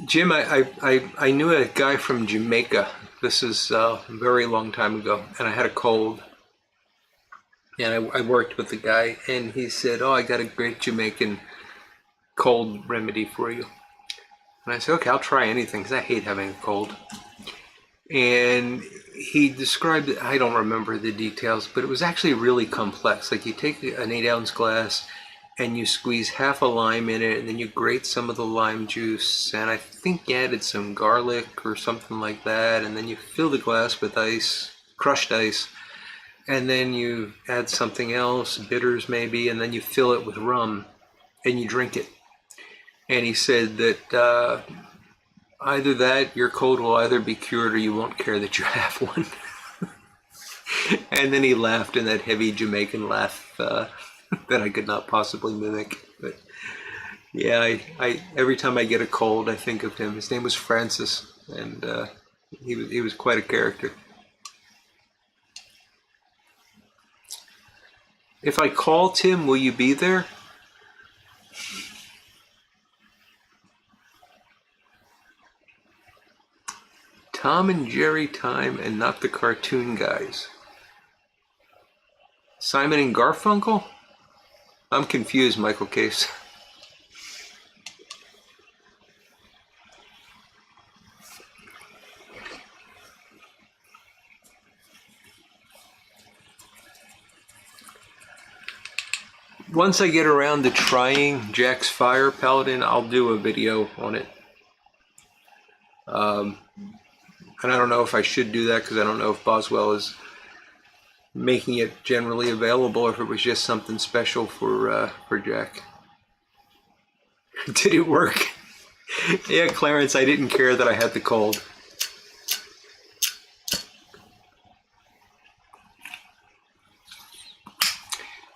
Jim, I knew a guy from Jamaica. This is a very long time ago, and I had a cold. And I worked with the guy, and he said, "Oh, I got a great Jamaican cold remedy for you." And I said, "Okay, I'll try anything, because I hate having a cold." And he described it, I don't remember the details, but it was actually really complex. Like, you take an 8-ounce glass, and you squeeze half a lime in it, and then you grate some of the lime juice, and I think you added some garlic or something like that, and then you fill the glass with ice, crushed ice, and then you add something else, bitters maybe, and then you fill it with rum, and you drink it. And he said that either that, your cold will either be cured, or you won't care that you have one. And then he laughed in that heavy Jamaican laugh that I could not possibly mimic. But yeah, I every time I get a cold, I think of him. His name was Francis, and he was quite a character. If I call Tim, will you be there? Tom and Jerry time, and not the cartoon guys. Simon and Garfunkel? I'm confused, Michael Case. Once I get around to trying Jack's Fire Paladin, I'll do a video on it. And I don't know if I should do that, because I don't know if Boswell is making it generally available, or if it was just something special for Jack. Did it work? Yeah, Clarence, I didn't care that I had the cold.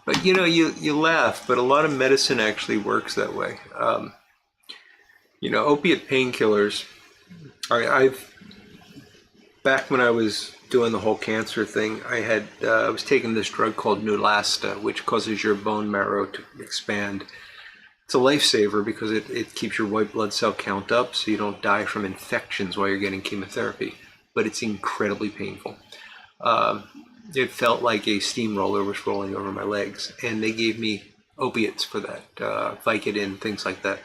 But you laugh, but a lot of medicine actually works that way. Opiate painkillers. I've back when I was doing the whole cancer thing, I was taking this drug called Neulasta, which causes your bone marrow to expand. It's a lifesaver because it keeps your white blood cell count up so you don't die from infections while you're getting chemotherapy. But it's incredibly painful. It felt like a steamroller was rolling over my legs, and they gave me opiates for that, Vicodin, things like that.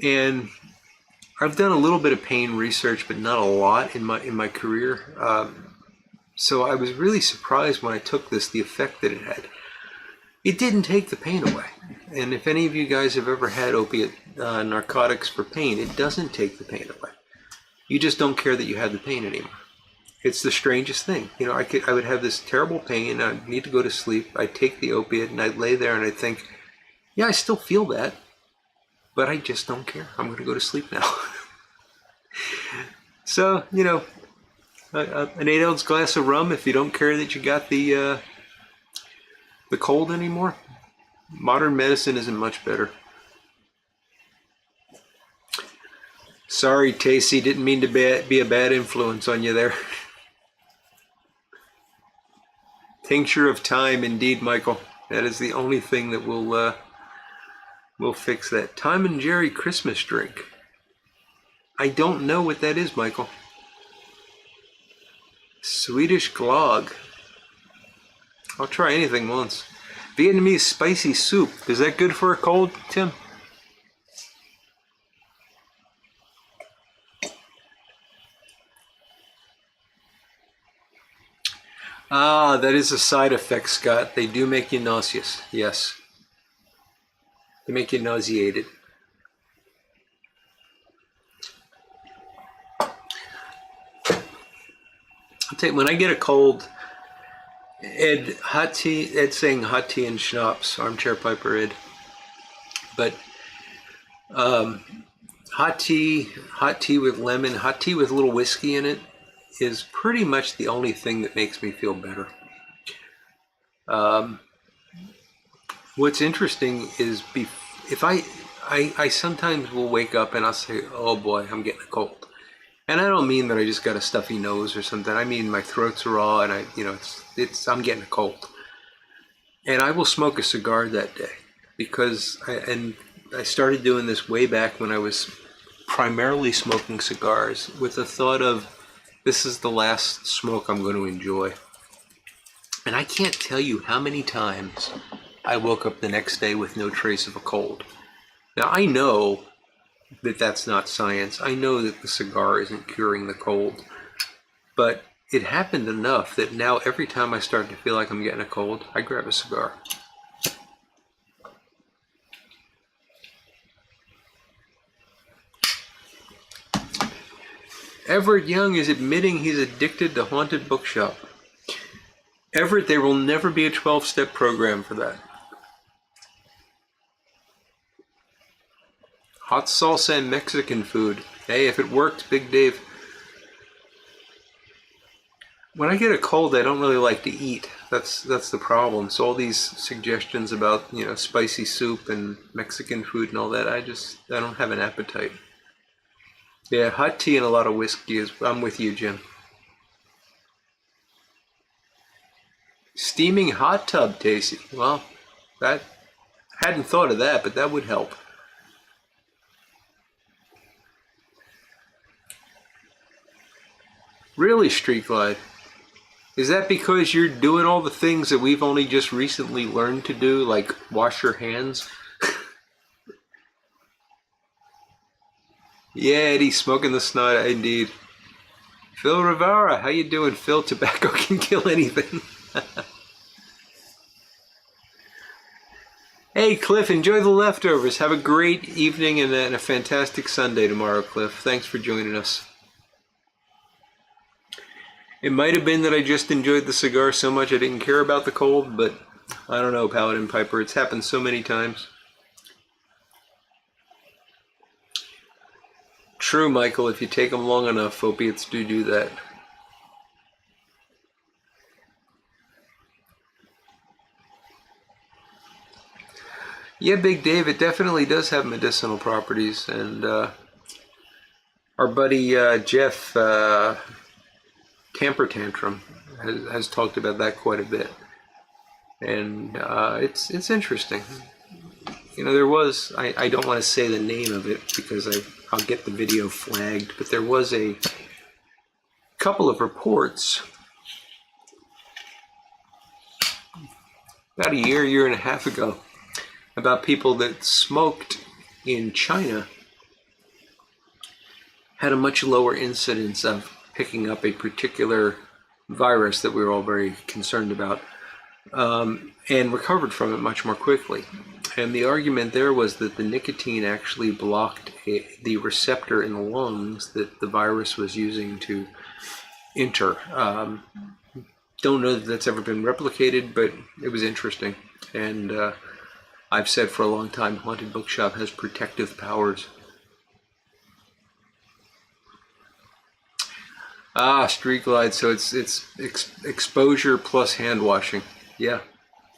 And I've done a little bit of pain research, but not a lot in my career. So I was really surprised when I took this, the effect that it had. It didn't take the pain away. And if any of you guys have ever had opiate narcotics for pain, it doesn't take the pain away. You just don't care that you have the pain anymore. It's the strangest thing. I would have this terrible pain. I'd need to go to sleep. I'd take the opiate and I'd lay there and I'd think, yeah, I still feel that, but I just don't care. I'm going to go to sleep now. So, an 8-ounce glass of rum if you don't care that you got the cold anymore. Modern medicine isn't much better. Sorry, Tacey, didn't mean to be a bad influence on you there. Tincture of time, indeed, Michael. That is the only thing that will fix that. Tom and Jerry Christmas drink. I don't know what that is, Michael. Swedish glögg. I'll try anything once. Vietnamese spicy soup. Is that good for a cold, Tim? Ah, that is a side effect, Scott. They do make you nauseous. Yes. They make you nauseated. I'll tell you, when I get a cold, Ed's saying hot tea and schnapps, armchair piper Ed. But hot tea with lemon, hot tea with a little whiskey in it is pretty much the only thing that makes me feel better. What's interesting is if I sometimes will wake up and I'll say, oh boy, I'm getting a cold. And I don't mean that I just got a stuffy nose or something. I mean my throat's raw and I'm getting a cold. And I will smoke a cigar that day because I started doing this way back when I was primarily smoking cigars with the thought of this is the last smoke I'm going to enjoy. And I can't tell you how many times I woke up the next day with no trace of a cold. Now I know that that's not science. I know that the cigar isn't curing the cold, but it happened enough that now every time I start to feel like I'm getting a cold, I grab a cigar. Everett Young is admitting he's addicted to Haunted Bookshop. Everett, there will never be a 12-step program for that. Hot salsa and Mexican food. Hey, if it worked, Big Dave. When I get a cold, I don't really like to eat. That's the problem. So all these suggestions about, spicy soup and Mexican food and all that, I don't have an appetite. Yeah, hot tea and a lot of whiskey I'm with you, Jim. Steaming hot tub, Tacey. Well, I hadn't thought of that, but that would help. Really, Street Glide? Is that because you're doing all the things that we've only just recently learned to do, like wash your hands? Yeah, Eddie, smoking the snot, indeed. Phil Rivera, how you doing, Phil? Tobacco can kill anything. Hey, Cliff, enjoy the leftovers. Have a great evening and a fantastic Sunday tomorrow, Cliff. Thanks for joining us. It might have been that I just enjoyed the cigar so much I didn't care about the cold, but I don't know, Paladin Piper. It's happened so many times. True, Michael. If you take them long enough, opiates do that. Yeah, Big Dave, it definitely does have medicinal properties, and our buddy Jeff Tamper Tantrum has talked about that quite a bit, and it's interesting. You know, there was, I don't want to say the name of it because I'll get the video flagged, but there was a couple of reports about a year and a half ago about people that smoked in China had a much lower incidence of picking up a particular virus that we were all very concerned about, and recovered from it much more quickly. And the argument there was that the nicotine actually blocked the receptor in the lungs that the virus was using to enter. Don't know that that's ever been replicated, but it was interesting. And I've said for a long time, Haunted Bookshop has protective powers. Street Glide, so it's exposure plus hand washing. Yeah,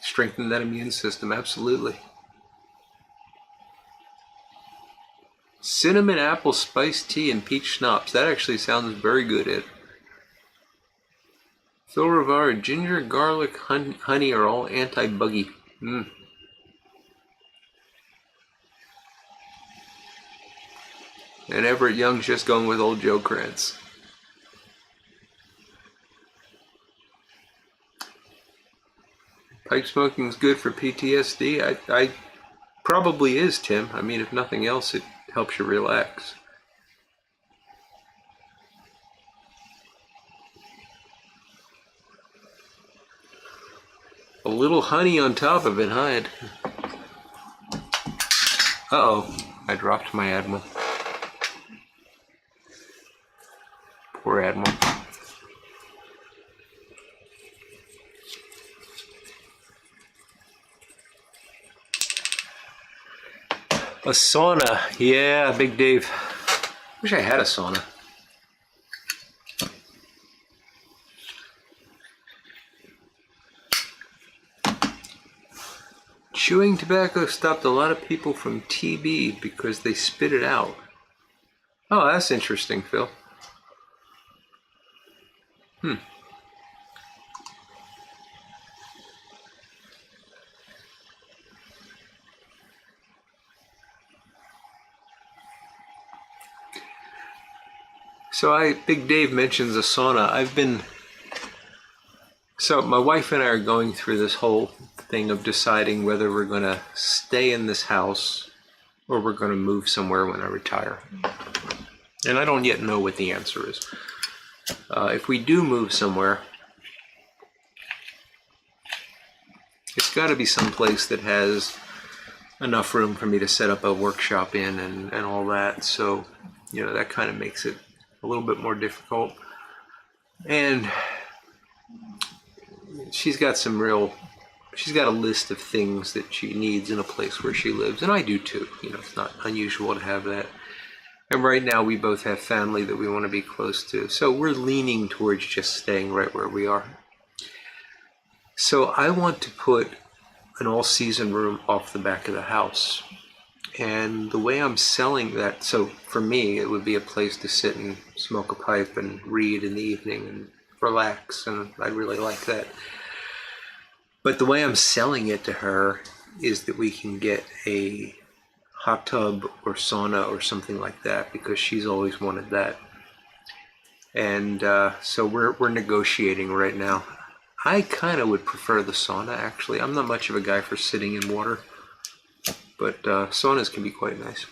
strengthen that immune system, absolutely. Cinnamon apple spiced tea and peach schnapps. That actually sounds very good, Ed. Phil Rivera, ginger, garlic, honey are all anti-buggy. And Everett Young's just going with old Joe Krantz. Pipe smoking is good for PTSD. I probably is, Tim. I mean, if nothing else, it helps you relax. A little honey on top of it, huh, Ed? Uh-oh, I dropped my Admiral. Poor Admiral. A sauna. Yeah, Big Dave. Wish I had a sauna. Chewing tobacco stopped a lot of people from TB because they spit it out. Oh, that's interesting, Phil. So Big Dave mentions a sauna. So my wife and I are going through this whole thing of deciding whether we're going to stay in this house or we're going to move somewhere when I retire. And I don't yet know what the answer is. If we do move somewhere, it's got to be someplace that has enough room for me to set up a workshop in and all that. So, you know, that kind of makes it a little bit more difficult. And she's got a list of things that she needs in a place where she lives, and I do too. You know, it's not unusual to have that. And right now we both have family that we want to be close to, so we're leaning towards just staying right where we are. So I want to put an all-season room off the back of the house. And the way I'm selling that, so for me, it would be a place to sit and smoke a pipe and read in the evening and relax, and I'd really like that. But the way I'm selling it to her is that we can get a hot tub or sauna or something like that, because she's always wanted that. And so we're negotiating right now. I kind of would prefer the sauna, actually. I'm not much of a guy for sitting in water, but saunas can be quite nice.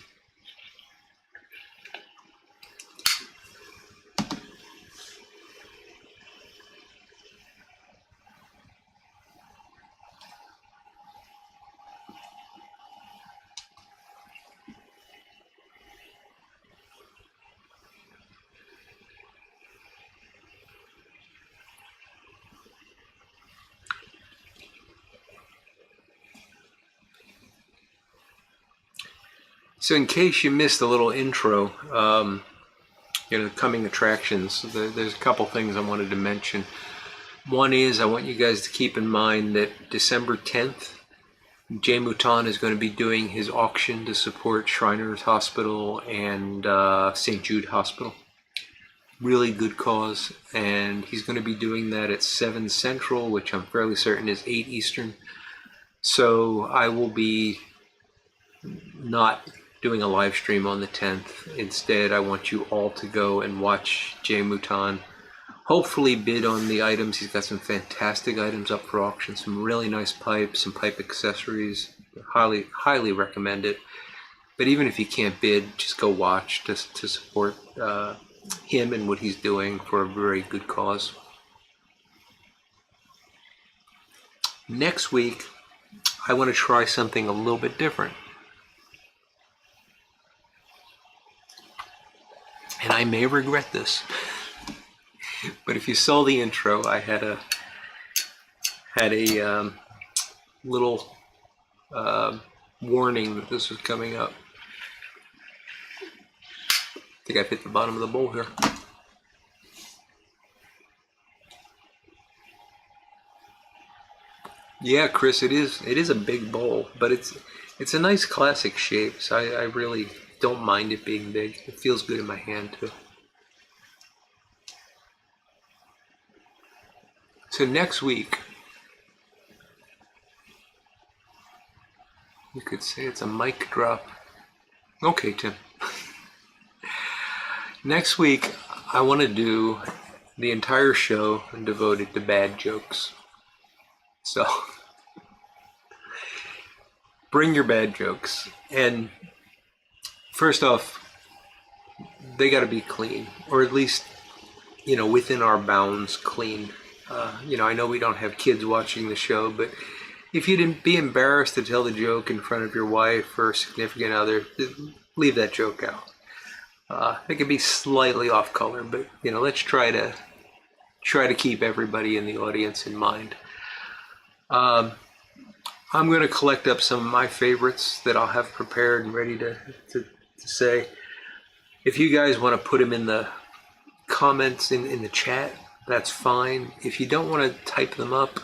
So in case you missed a little intro, coming attractions, there's a couple things I wanted to mention. One is I want you guys to keep in mind that December 10th Jay Mouton is going to be doing his auction to support Shriners Hospital and St. Jude Hospital. Really good cause, and he's going to be doing that at 7 Central, which I'm fairly certain is 8 Eastern. So I will be not doing a live stream on the 10th. Instead, I want you all to go and watch Jay Mouton. Hopefully bid on the items. He's got some fantastic items up for auction, some really nice pipes, some pipe accessories. Highly recommend it. But even if you can't bid, just go watch to support him and what he's doing for a very good cause. Next week, I want to try something a little bit different. And I may regret this. But if you saw the intro, I had a little warning that this was coming up. I think I've hit the bottom of the bowl here. Yeah, Chris, it is a big bowl, but it's a nice classic shape, so I really don't mind it being big. It feels good in my hand too. So next week, you could say it's a mic drop. Okay, Tim. Next week, I want to do the entire show devoted to bad jokes. So, bring your bad jokes. And first off, they got to be clean, or at least, within our bounds, clean. I know we don't have kids watching the show, but if you'd be embarrassed to tell the joke in front of your wife or significant other, leave that joke out. It could be slightly off color, but let's try to keep everybody in the audience in mind. I'm going to collect up some of my favorites that I'll have prepared and ready to say. If you guys want to put them in the comments in the chat, that's fine. If you don't want to type them up,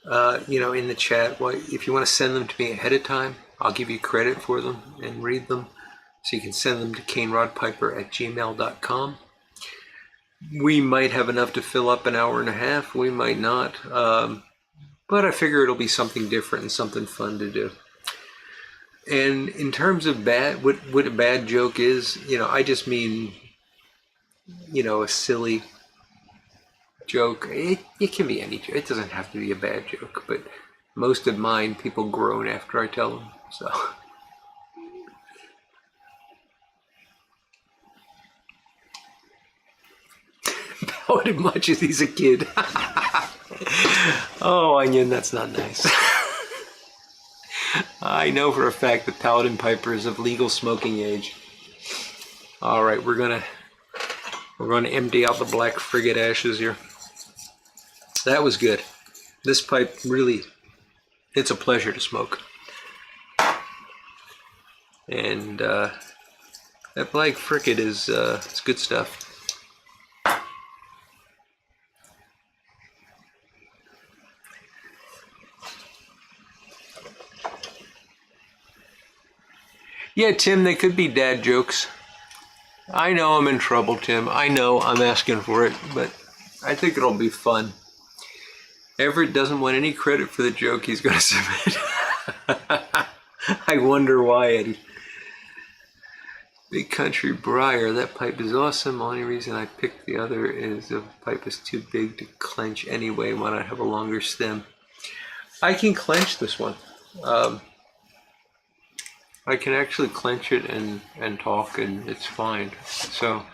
in the chat, if you want to send them to me ahead of time, I'll give you credit for them and read them. So you can send them to canerodpiper@gmail.com. We might have enough to fill up an hour and a half. We might not. But I figure it'll be something different and something fun to do. And in terms of what a bad joke is, I just mean, a silly joke. It can be any joke. It doesn't have to be a bad joke, but most of mine, people groan after I tell them. So. About as much as he's a kid. Oh, Onion, that's not nice. I know for a fact that Paladin Piper is of legal smoking age. All right, we're gonna empty out the black frigate ashes here. That was good. This pipe really, it's a pleasure to smoke. And that black frigate is it's good stuff. Yeah, Tim, they could be dad jokes. I know I'm in trouble, Tim. I know I'm asking for it, but I think it'll be fun. Everett doesn't want any credit for the joke he's going to submit. I wonder why, Eddie. Big Country Briar, that pipe is awesome. Only reason I picked the other is the pipe is too big to clench anyway. Why not have a longer stem? I can clench this one. I can actually clench it and talk, and it's fine. So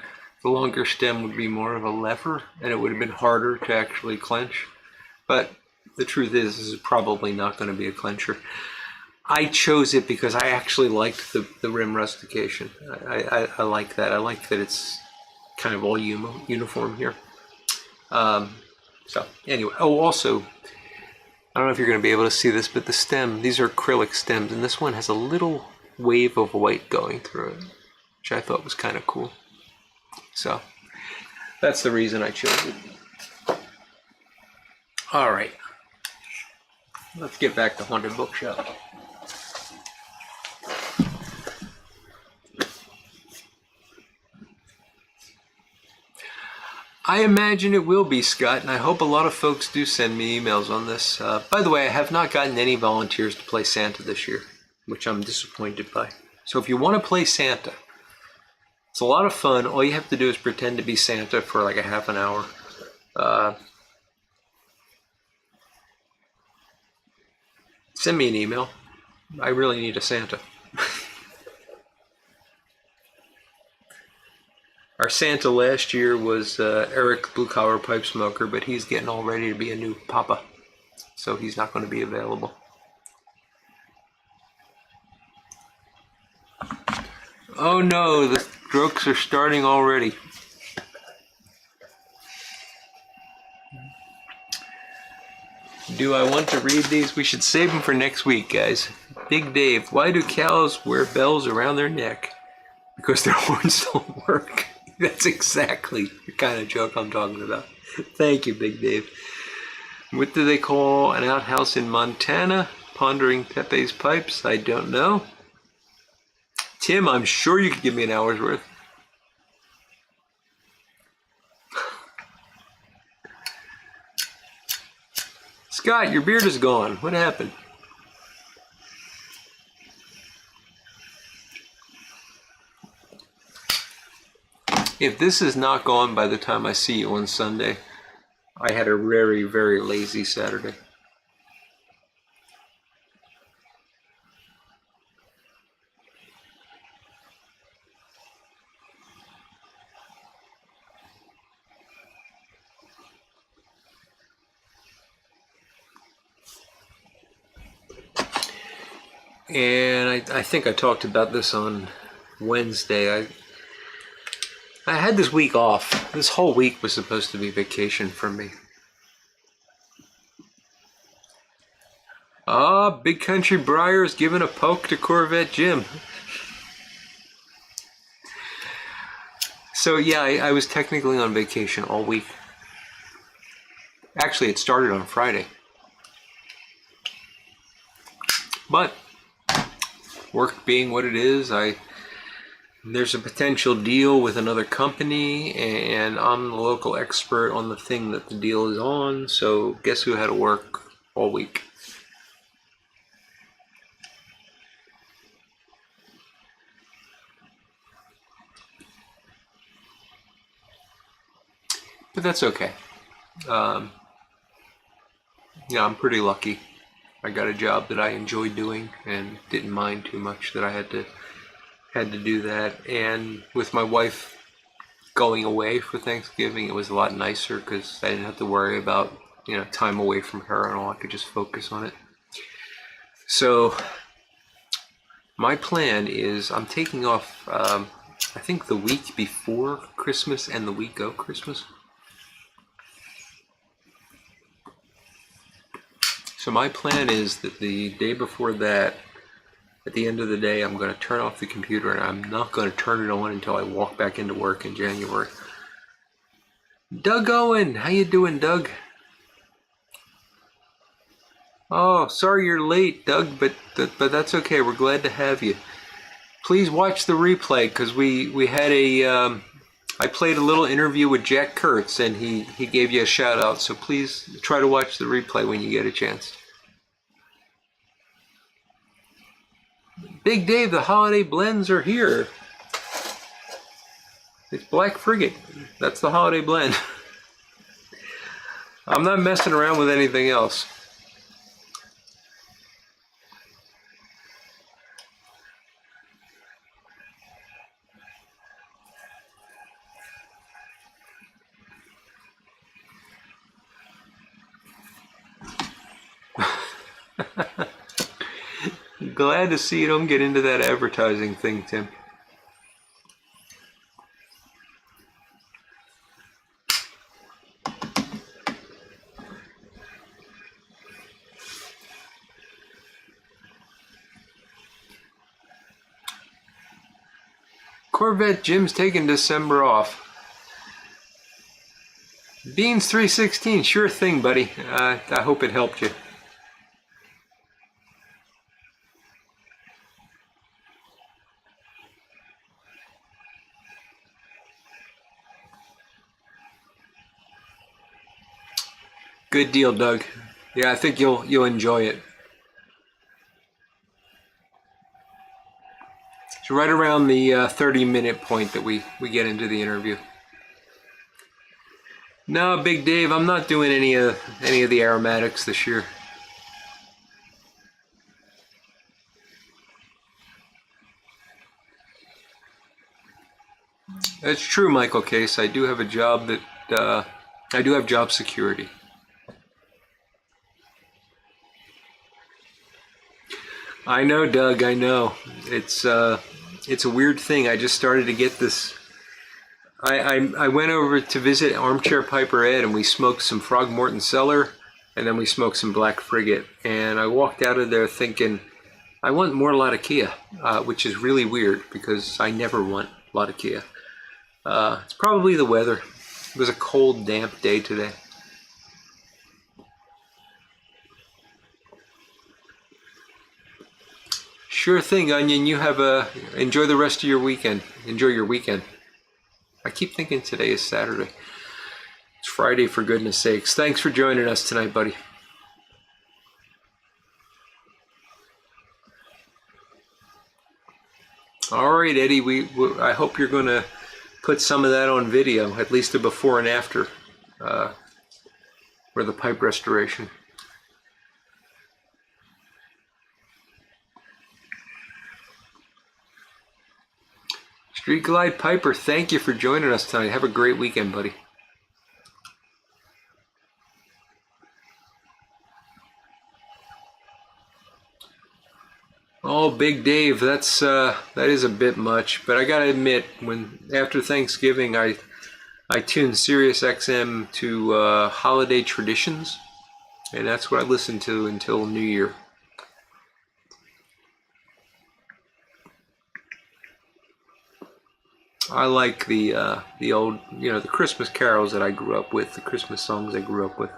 the longer stem would be more of a lever, and it would have been harder to actually clench. But the truth is, this is probably not going to be a clencher. I chose it because I actually liked the rim rustication. I like that. I like that it's kind of all uniform here. So anyway, also, I don't know if you're going to be able to see this, but the stem, these are acrylic stems, and this one has a little wave of white going through it, which I thought was kind of cool. So that's the reason I chose it. All right. Let's get back to Haunted Bookshop. I imagine it will be, Scott, and I hope a lot of folks do send me emails on this. By the way, I have not gotten any volunteers to play Santa this year, which I'm disappointed by. So if you want to play Santa, it's a lot of fun. All you have to do is pretend to be Santa for like a half an hour. Send me an email. I really need a Santa. Our Santa last year was Eric, Blue Collar Pipe Smoker, but he's getting all ready to be a new papa, so he's not going to be available. Oh no, the strokes are starting already. Do I want to read these? We should save them for next week, guys. Big Dave, why do cows wear bells around their neck? Because their horns don't work. That's exactly the kind of joke I'm talking about. Thank you, Big Dave. What do they call an outhouse in Montana? Pondering Pepe's pipes? I don't know. Tim, I'm sure you could give me an hour's worth. Scott, your beard is gone. What happened? If this is not gone by the time I see you on Sunday, I had a very, very lazy Saturday. And I think I talked about this on Wednesday. I had this week off. This whole week was supposed to be vacation for me. Big Country Briar's giving a poke to Corvette Jim. So yeah, I was technically on vacation all week. Actually, it started on Friday. But work being what it is, there's a potential deal with another company, and I'm the local expert on the thing that the deal is on, so guess who had to work all week? But that's okay. Yeah, I'm pretty lucky. I got a job that I enjoy doing and didn't mind too much that I had to do that. And with my wife going away for Thanksgiving, it was a lot nicer because I didn't have to worry about, time away from her and all. I could just focus on it. So my plan is I'm taking off, I think the week before Christmas and the week of Christmas. So my plan is that the day before that, at the end of the day, I'm going to turn off the computer and I'm not going to turn it on until I walk back into work in January. Doug Owen, how you doing, Doug? Oh, sorry you're late, Doug, but that's okay. We're glad to have you. Please watch the replay because we had I played a little interview with Jack Kurtz and he gave you a shout out. So please try to watch the replay when you get a chance. Big Dave, the holiday blends are here. It's Black Frigate. That's the holiday blend. I'm not messing around with anything else. Glad to see you don't get into that advertising thing, Tim. Corvette Jim's taking December off. Beans 316, sure thing, buddy. I hope it helped you. Good deal, Doug. Yeah, I think you'll enjoy it. It's right around the 30-minute point that we get into the interview. No, Big Dave, I'm not doing any of the aromatics this year. That's true, Michael Case. I do have a job that I do have job security. I know, Doug. I know. It's a weird thing. I just started to get this. I went over to visit Armchair Piper Ed, and we smoked some Frogmorton Cellar, and then we smoked some Black Frigate. And I walked out of there thinking, I want more Latakia, which is really weird because I never want Latakia. It's probably the weather. It was a cold, damp day today. Sure thing, Onion. You have enjoy the rest of your weekend. Enjoy your weekend. I keep thinking today is Saturday. It's Friday, for goodness sakes. Thanks for joining us tonight, buddy. All right, Eddie. I hope you're going to put some of that on video, at least a before and after, for the pipe restoration. Street Glide Piper, thank you for joining us tonight. Have a great weekend, buddy. Oh, Big Dave, that is a bit much, but I gotta admit, after Thanksgiving, I tuned Sirius XM to holiday traditions, and that's what I listened to until New Year. I like the old, the Christmas carols that I grew up with, the Christmas songs I grew up with.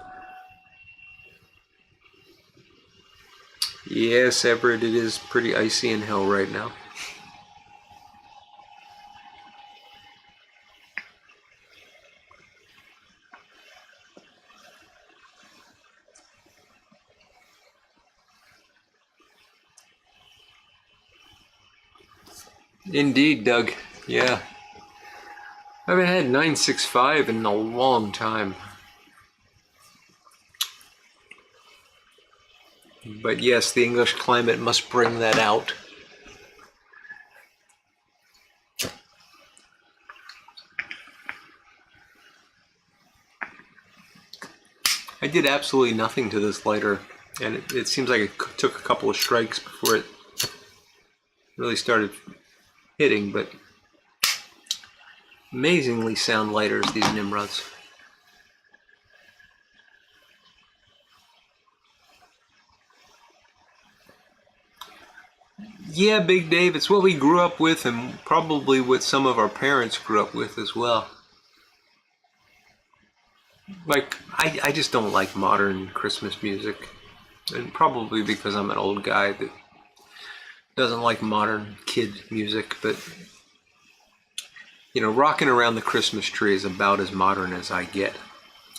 Yes, Everett, it is pretty icy in hell right now. Indeed, Doug. Yeah. I haven't had 965 in a long time. But yes, the English climate must bring that out. I did absolutely nothing to this lighter, and it seems like it took a couple of strikes before it really started hitting, but amazingly sound lighters, these Nimrods. Yeah, Big Dave, it's what we grew up with and probably what some of our parents grew up with as well. Like, I just don't like modern Christmas music, and probably because I'm an old guy that doesn't like modern kid music, but rocking around the Christmas tree is about as modern as I get,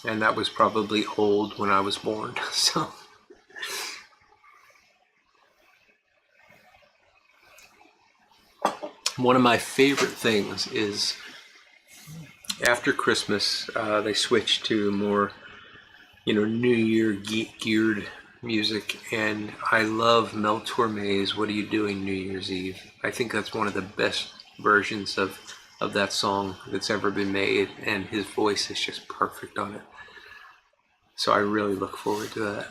and that was probably old when I was born, so. One of my favorite things is after Christmas, they switched to more, New Year geared music, and I love Mel Torme's "What Are You Doing New Year's Eve." I think that's one of the best versions of that song that's ever been made, and his voice is just perfect on it. So I really look forward to that.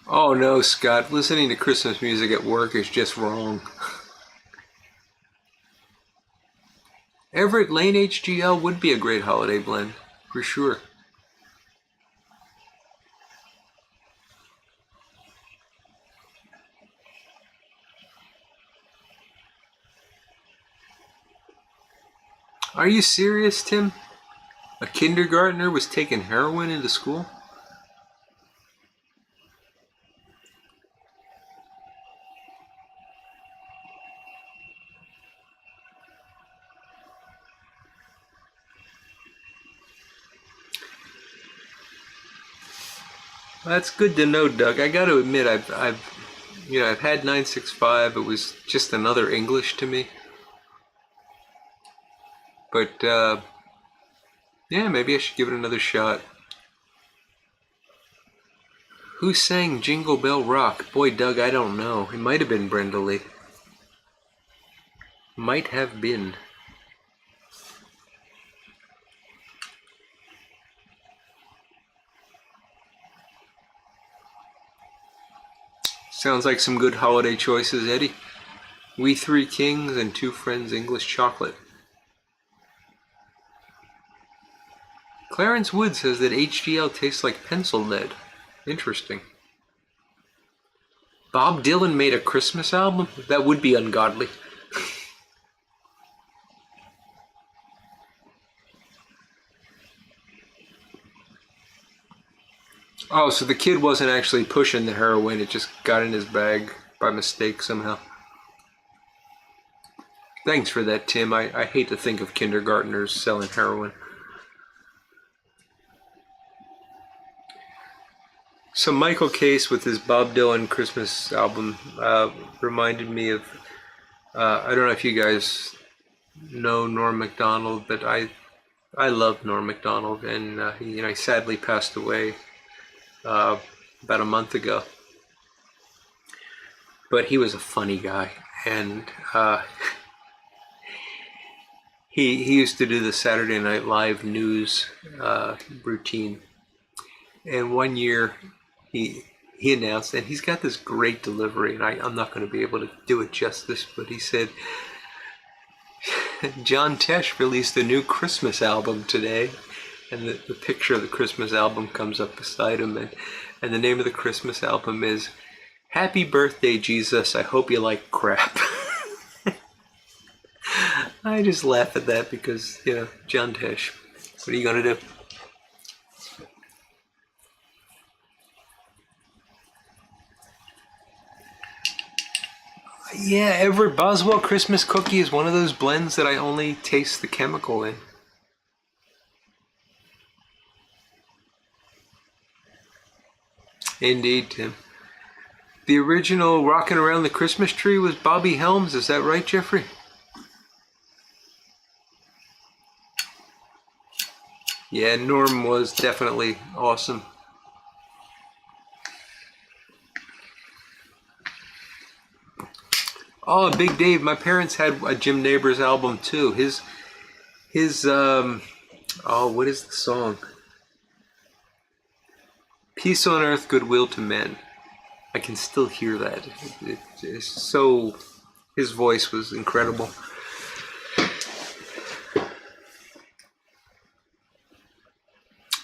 Oh no, Scott, listening to Christmas music at work is just wrong. Everett Lane HGL would be a great holiday blend, for sure. Are you serious, Tim? A kindergartner was taking heroin into school? That's good to know, Doug. I got to admit, I've had 965. It was just another English to me. But yeah, maybe I should give it another shot. Who sang Jingle Bell Rock? Boy, Doug, I don't know. It might have been Brenda Lee. Might have been. Sounds like some good holiday choices, Eddie. We Three Kings and Two Friends English Chocolate. Clarence Wood says that HDL tastes like pencil lead. Interesting. Bob Dylan made a Christmas album? That would be ungodly. Oh, so the kid wasn't actually pushing the heroin, it just got in his bag by mistake somehow. Thanks for that, Tim. I hate to think of kindergartners selling heroin. So Michael Case with his Bob Dylan Christmas album reminded me of, I don't know if you guys know Norm Macdonald, but I love Norm Macdonald, and he sadly passed away about a month ago. But he was a funny guy, and he used to do the Saturday Night Live news routine. And one year he announced, and he's got this great delivery, and I'm not going to be able to do it justice, but he said, John Tesh released a new Christmas album today, and the picture of the Christmas album comes up beside him, and the name of the Christmas album is Happy Birthday, Jesus, I Hope You Like Crap. I just laugh at that because, John Tesh, what are you going to do? Yeah, Everett Boswell Christmas cookie is one of those blends that I only taste the chemical in. Indeed, Tim. The original Rockin' Around the Christmas Tree was Bobby Helms, is that right, Jeffrey? Yeah, Norm was definitely awesome. Oh, Big Dave, my parents had a Jim Neighbors album too. His what is the song? Peace on Earth, Goodwill to Men. I can still hear that. It's so, his voice was incredible.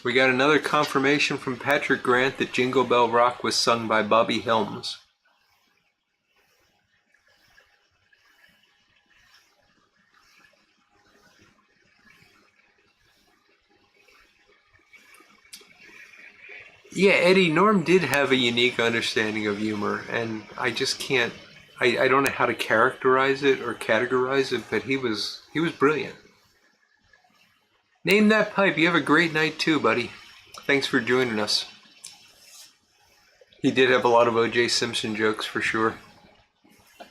We got another confirmation from Patrick Grant that Jingle Bell Rock was sung by Bobby Helms. Yeah, Eddie, Norm did have a unique understanding of humor, and I just can't, I don't know how to characterize it or categorize it, but he was brilliant. Name that pipe. You have a great night too, buddy. Thanks for joining us. He did have a lot of O.J. Simpson jokes for sure. A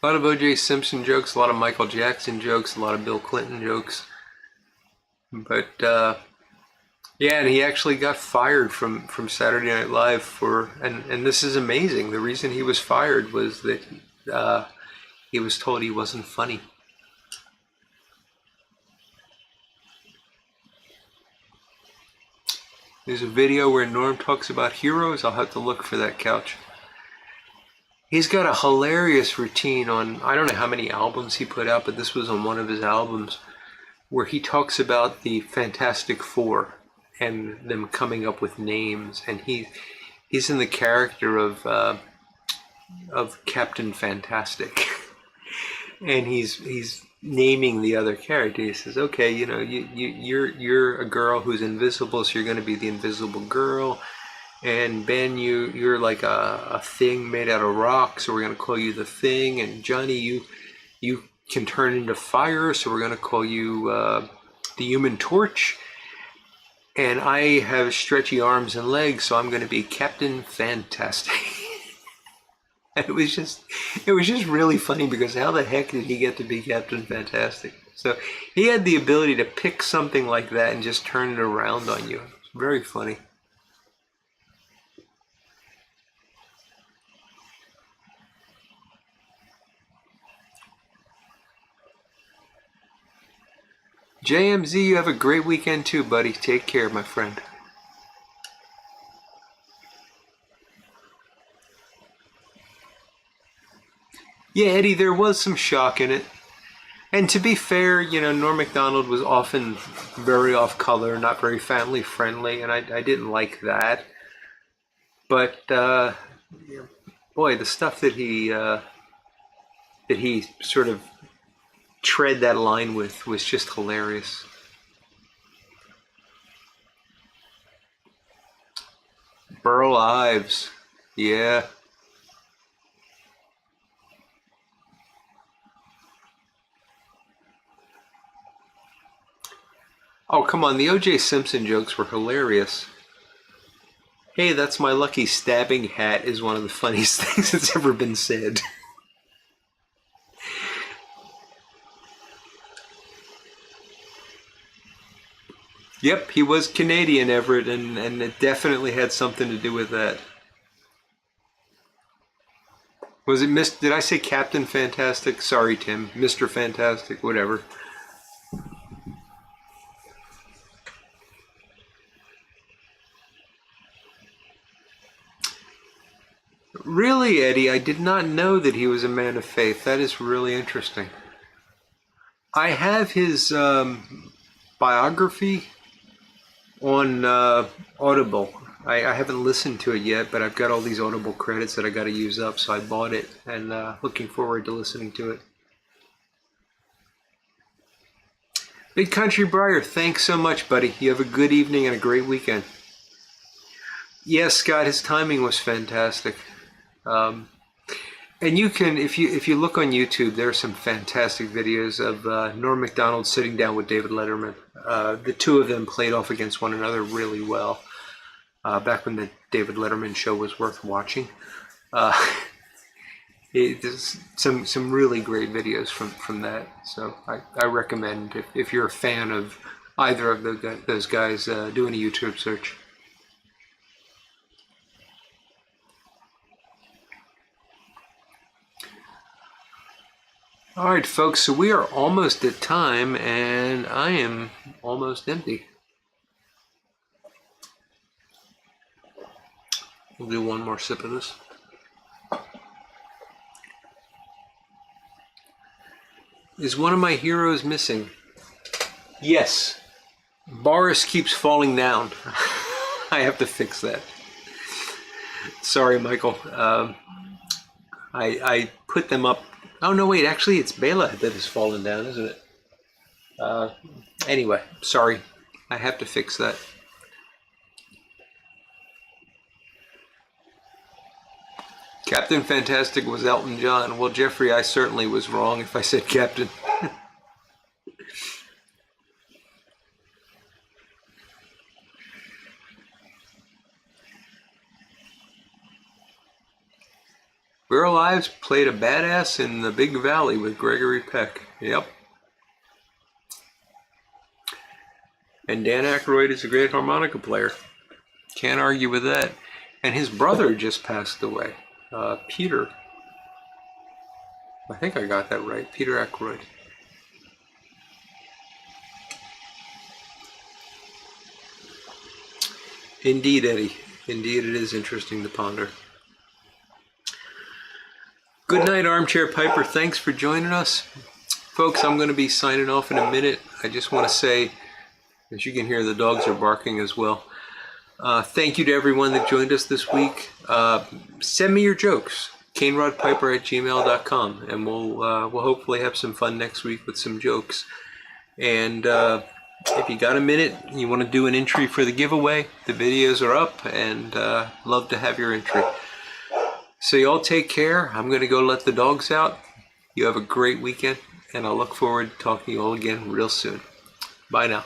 lot of O.J. Simpson jokes, a lot of Michael Jackson jokes, a lot of Bill Clinton jokes. But yeah, and he actually got fired from Saturday Night Live for, and this is amazing. The reason he was fired was that he was told he wasn't funny. There's a video where Norm talks about heroes. I'll have to look for that couch. He's got a hilarious routine on, I don't know how many albums he put out, but this was on one of his albums, where he talks about the Fantastic Four and them coming up with names, and he's in the character of Captain Fantastic, and he's naming the other character. He says, okay, you're a girl who's invisible, so you're going to be the Invisible Girl, and Ben, you're like a thing made out of rock, so we're going to call you the Thing, and Johnny, you can turn into fire, so we're going to call you the Human Torch, And I have stretchy arms and legs, so I'm going to be Captain Fantastic. And it was just really funny because how the heck did he get to be Captain Fantastic? So he had the ability to pick something like that and just turn it around on you. It's very funny. JMZ, you have a great weekend too, buddy. Take care, my friend. Yeah, Eddie, there was some shock in it. And to be fair, you know, Norm Macdonald was often very off color, not very family friendly, and I didn't like that. But boy, the stuff that he sort of tread that line with was just hilarious. Burl Ives, yeah. Oh, come on, the O.J. Simpson jokes were hilarious. Hey, that's my lucky stabbing hat is one of the funniest things that's ever been said. Yep, he was Canadian, Everett, and it definitely had something to do with that. Was it did I say Captain Fantastic? Sorry, Tim. Mr. Fantastic, whatever. Really, Eddie, I did not know that he was a man of faith. That is really interesting. I have his biography on Audible. I haven't listened to it yet, but I've got all these Audible credits that I got to use up, so I bought it and looking forward to listening to it. Big Country Briar, thanks so much, buddy. You have a good evening and a great weekend. Yes, Scott, his timing was fantastic. And you can, if you look on YouTube, there are some fantastic videos of Norm Macdonald sitting down with David Letterman. The two of them played off against one another really well. Back when the David Letterman show was worth watching. There's some really great videos from that. So I recommend if you're a fan of either of those guys, doing a YouTube search. All right, folks, so we are almost at time, and I am almost empty. We'll do one more sip of this. Is one of my heroes missing? Yes. Boris keeps falling down. I have to fix that. Sorry, Michael. I put them up. Oh, no, wait. Actually, it's Bela that has fallen down, isn't it? Anyway, sorry. I have to fix that. Captain Fantastic was Elton John. Well, Jeffrey, I certainly was wrong if I said Captain. Burl Ives played a badass in The Big Valley with Gregory Peck. Yep. And Dan Aykroyd is a great harmonica player. Can't argue with that. And his brother just passed away. Peter. I think I got that right. Peter Aykroyd. Indeed, Eddie. Indeed, it is interesting to ponder. Good night, Armchair Piper. Thanks for joining us. Folks, I'm going to be signing off in a minute. I just want to say, as you can hear, the dogs are barking as well. Thank you to everyone that joined us this week. Send me your jokes, canerodpiper@gmail.com, and we'll hopefully have some fun next week with some jokes. And if you got a minute, you want to do an entry for the giveaway, the videos are up, and love to have your entry. So y'all take care. I'm going to go let the dogs out. You have a great weekend, and I look forward to talking to you all again real soon. Bye now.